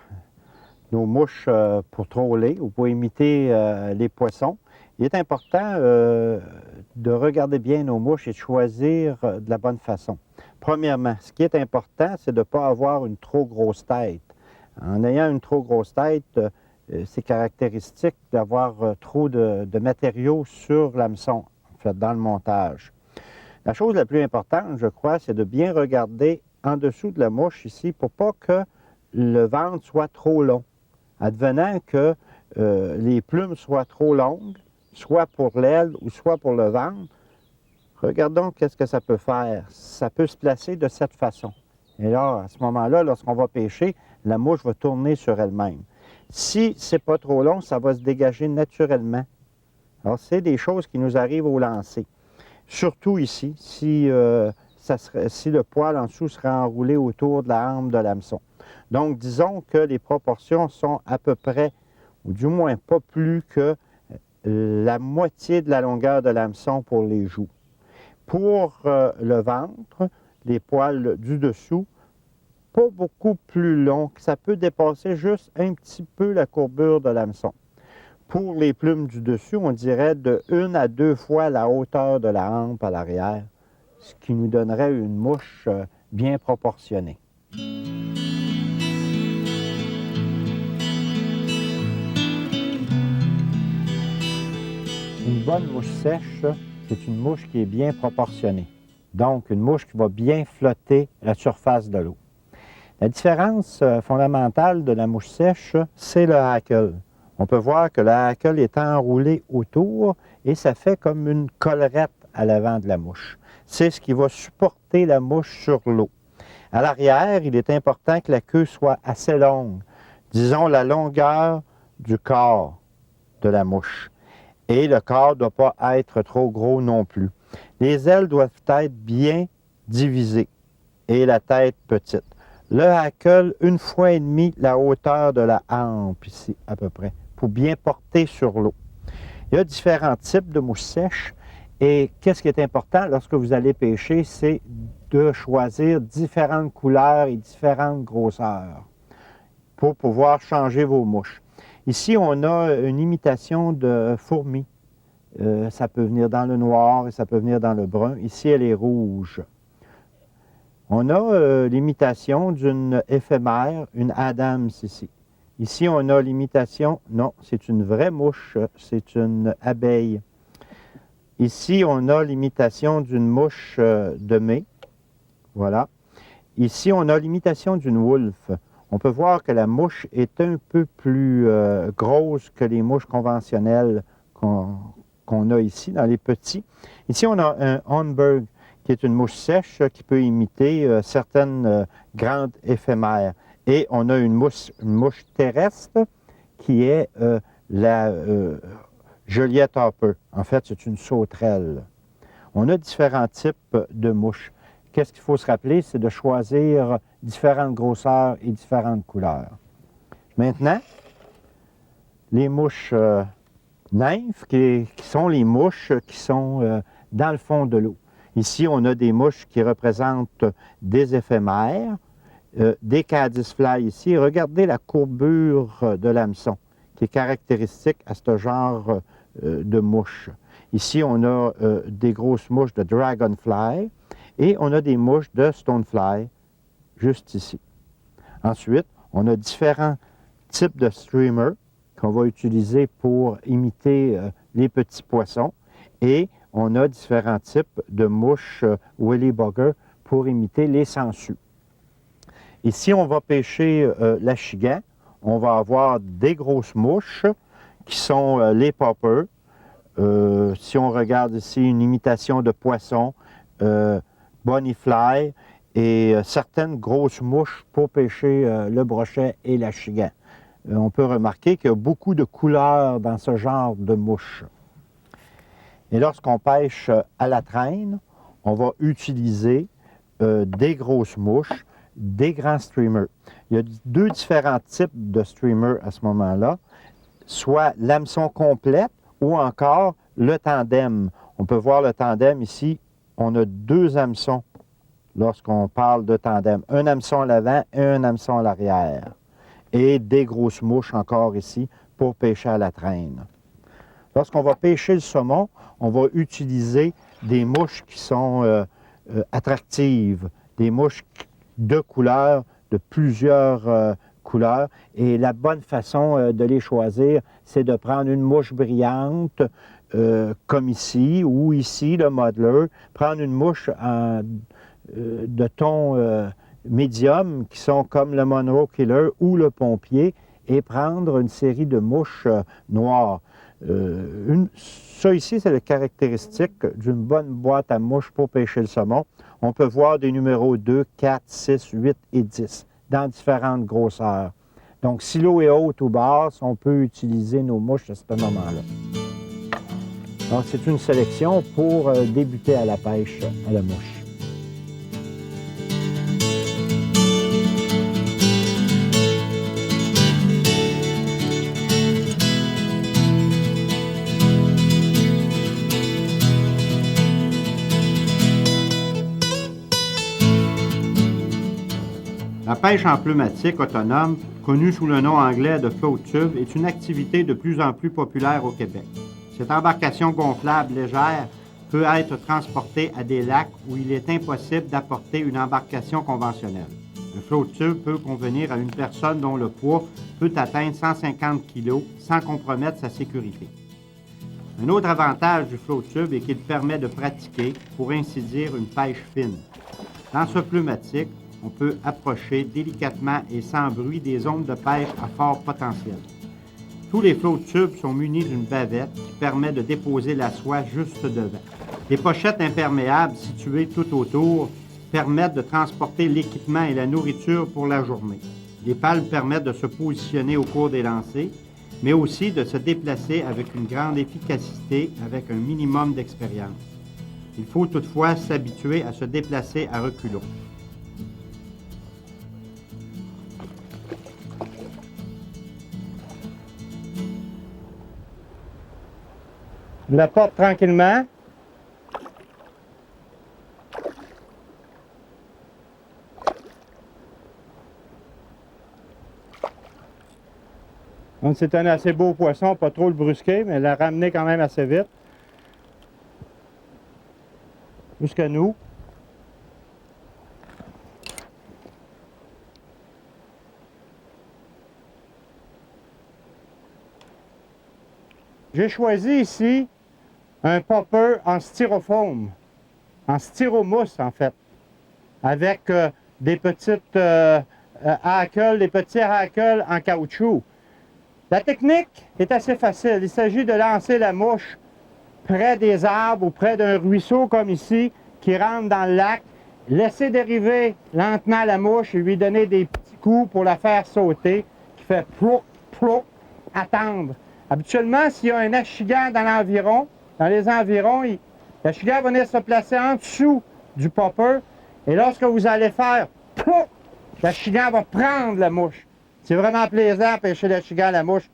mouches pour troller ou pour imiter les poissons, il est important de regarder bien nos mouches et de choisir de la bonne façon. Premièrement, ce qui est important, c'est de ne pas avoir une trop grosse tête. En ayant une trop grosse tête, c'est caractéristique d'avoir trop de matériaux sur l'hameçon, en fait, dans le montage. La chose la plus importante, je crois, c'est de bien regarder en dessous de la mouche ici pour pas que le ventre soit trop long. Advenant que les plumes soient trop longues, soit pour l'aile ou soit pour le ventre, regardons qu'est-ce que ça peut faire. Ça peut se placer de cette façon. Et là, à ce moment-là, lorsqu'on va pêcher, la mouche va tourner sur elle-même. Si c'est pas trop long, ça va se dégager naturellement. Alors, c'est des choses qui nous arrivent au lancer. Surtout ici, si le poil en dessous serait enroulé autour de la hampe de l'hameçon. Donc, disons que les proportions sont à peu près, ou du moins pas plus que la moitié de la longueur de l'hameçon pour les joues. Pour le ventre, les poils du dessous, pas beaucoup plus longs, ça peut dépasser juste un petit peu la courbure de l'hameçon. Pour les plumes du dessus, on dirait de 1 à 2 fois la hauteur de la hampe à l'arrière, ce qui nous donnerait une mouche bien proportionnée. Une bonne mouche sèche, c'est une mouche qui est bien proportionnée. Donc, une mouche qui va bien flotter à la surface de l'eau. La différence fondamentale de la mouche sèche, c'est le hackle. On peut voir que le hackle est enroulé autour et ça fait comme une collerette à l'avant de la mouche. C'est ce qui va supporter la mouche sur l'eau. À l'arrière, il est important que la queue soit assez longue, disons la longueur du corps de la mouche. Et le corps ne doit pas être trop gros non plus. Les ailes doivent être bien divisées et la tête petite. Le hackle, 1,5 fois la hauteur de la hampe ici, à peu près, pour bien porter sur l'eau. Il y a différents types de mouches sèches et qu'est-ce qui est important lorsque vous allez pêcher, c'est de choisir différentes couleurs et différentes grosseurs pour pouvoir changer vos mouches. Ici, on a une imitation de fourmi. Ça peut venir dans le noir et ça peut venir dans le brun. Ici, elle est rouge. On a l'imitation d'une éphémère, une Adams ici. Ici, on a l'imitation, non, c'est une vraie mouche, c'est une abeille. Ici, on a l'imitation d'une mouche de mai. Voilà. Ici, on a l'imitation d'une wolf. On peut voir que la mouche est un peu plus grosse que les mouches conventionnelles qu'on a ici, dans les petits. Ici, on a un Hornberg, qui est une mouche sèche qui peut imiter certaines grandes éphémères. Et on a une mouche terrestre qui est la Joliette Hopper. En fait, c'est une sauterelle. On a différents types de mouches. Qu'est-ce qu'il faut se rappeler? C'est de choisir différentes grosseurs et différentes couleurs. Maintenant, les mouches nymphes, qui sont les mouches qui sont dans le fond de l'eau. Ici, on a des mouches qui représentent des éphémères, des caddisflies ici. Regardez la courbure de l'hameçon, qui est caractéristique à ce genre de mouches. Ici, on a des grosses mouches de dragonfly et on a des mouches de stonefly, juste ici. Ensuite, on a différents types de streamers qu'on va utiliser pour imiter les petits poissons et on a différents types de mouches Willy Bugger pour imiter les sangsues. Ici, on va pêcher l'achigan. On va avoir des grosses mouches qui sont les poppers. Si on regarde ici, une imitation de poisson, bonnyfly et certaines grosses mouches pour pêcher le brochet et l'achigan. On peut remarquer qu'il y a beaucoup de couleurs dans ce genre de mouches. Et lorsqu'on pêche à la traîne, on va utiliser des grosses mouches, des grands streamers. Il y a deux différents types de streamers à ce moment-là, soit l'hameçon complète ou encore le tandem. On peut voir le tandem ici, on a deux hameçons lorsqu'on parle de tandem. Un hameçon à l'avant et un hameçon à l'arrière. Et des grosses mouches encore ici pour pêcher à la traîne. Lorsqu'on va pêcher le saumon, on va utiliser des mouches qui sont attractives, des mouches de couleurs, de plusieurs couleurs. Et la bonne façon de les choisir, c'est de prendre une mouche brillante, comme ici, ou ici, le modeler, prendre une mouche de ton médium, qui sont comme le Monroe Killer ou le pompier, et prendre une série de mouches noires. Ça ici, c'est la caractéristique d'une bonne boîte à mouches pour pêcher le saumon. On peut voir des numéros 2, 4, 6, 8 et 10 dans différentes grosseurs. Donc, si l'eau est haute ou basse, on peut utiliser nos mouches à ce moment-là. Donc, c'est une sélection pour débuter à la pêche à la mouche. La pêche en pneumatique autonome, connue sous le nom anglais de float tube, est une activité de plus en plus populaire au Québec. Cette embarcation gonflable légère peut être transportée à des lacs où il est impossible d'apporter une embarcation conventionnelle. Le float tube peut convenir à une personne dont le poids peut atteindre 150 kg sans compromettre sa sécurité. Un autre avantage du float tube est qu'il permet de pratiquer, pour ainsi dire, une pêche fine. Dans ce pneumatique, on peut approcher délicatement et sans bruit des zones de pêche à fort potentiel. Tous les float tubes sont munis d'une bavette qui permet de déposer la soie juste devant. Les pochettes imperméables situées tout autour permettent de transporter l'équipement et la nourriture pour la journée. Les pales permettent de se positionner au cours des lancers, mais aussi de se déplacer avec une grande efficacité avec un minimum d'expérience. Il faut toutefois s'habituer à se déplacer à reculons. Je la porte tranquillement. Donc, c'est un assez beau poisson, pas trop le brusquer, mais la ramener quand même assez vite. Jusqu'à nous. J'ai choisi ici un popper en styrofoam, en styromousse en fait, avec des petites hackles, des petits hackles en caoutchouc. La technique est assez facile. Il s'agit de lancer la mouche près des arbres ou près d'un ruisseau comme ici, qui rentre dans le lac, laisser dériver lentement la mouche et lui donner des petits coups pour la faire sauter, qui fait plouc, plouc, attendre. Habituellement, s'il y a un achigan dans les environs, l'achigan va venir se placer en dessous du popper. Et lorsque vous allez faire plouc, l'achigan va prendre la mouche. C'est vraiment plaisant de pêcher l'achigan à la mouche.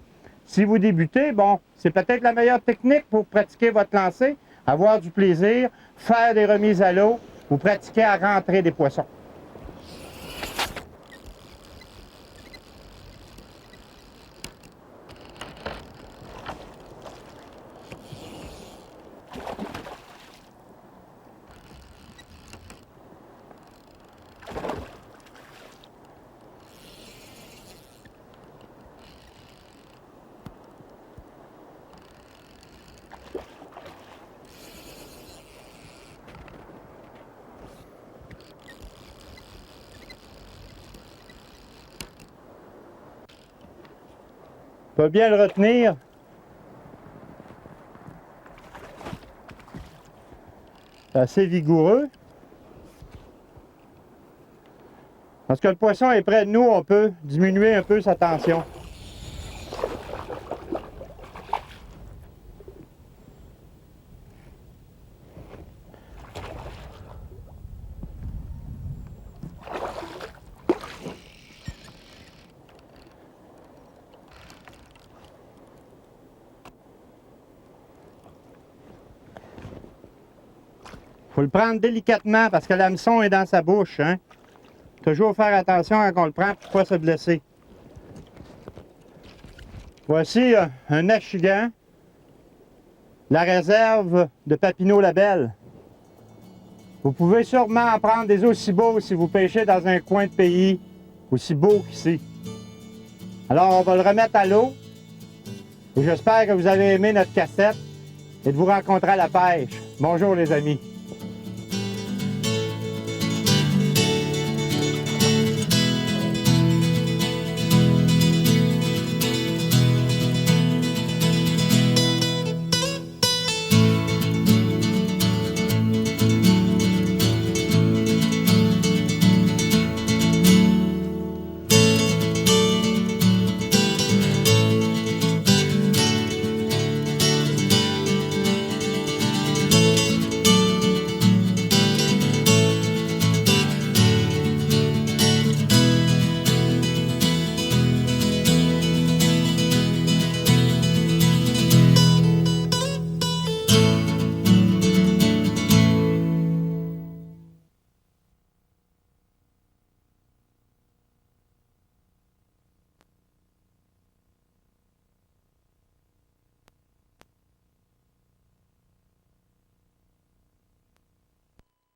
Si vous débutez, bon, c'est peut-être la meilleure technique pour pratiquer votre lancer, avoir du plaisir, faire des remises à l'eau ou pratiquer à rentrer des poissons. On peut bien le retenir. C'est assez vigoureux. Lorsque le poisson est près de nous, on peut diminuer un peu sa tension. Il faut le prendre délicatement parce que l'hameçon est dans sa bouche. Hein? Toujours faire attention quand on le prend pour ne pas se blesser. Voici un achigan, la réserve de Papineau-Labelle. Vous pouvez sûrement en prendre des aussi beaux si vous pêchez dans un coin de pays aussi beau qu'ici. Alors on va le remettre à l'eau. Et j'espère que vous avez aimé notre cassette et de vous rencontrer à la pêche. Bonjour les amis.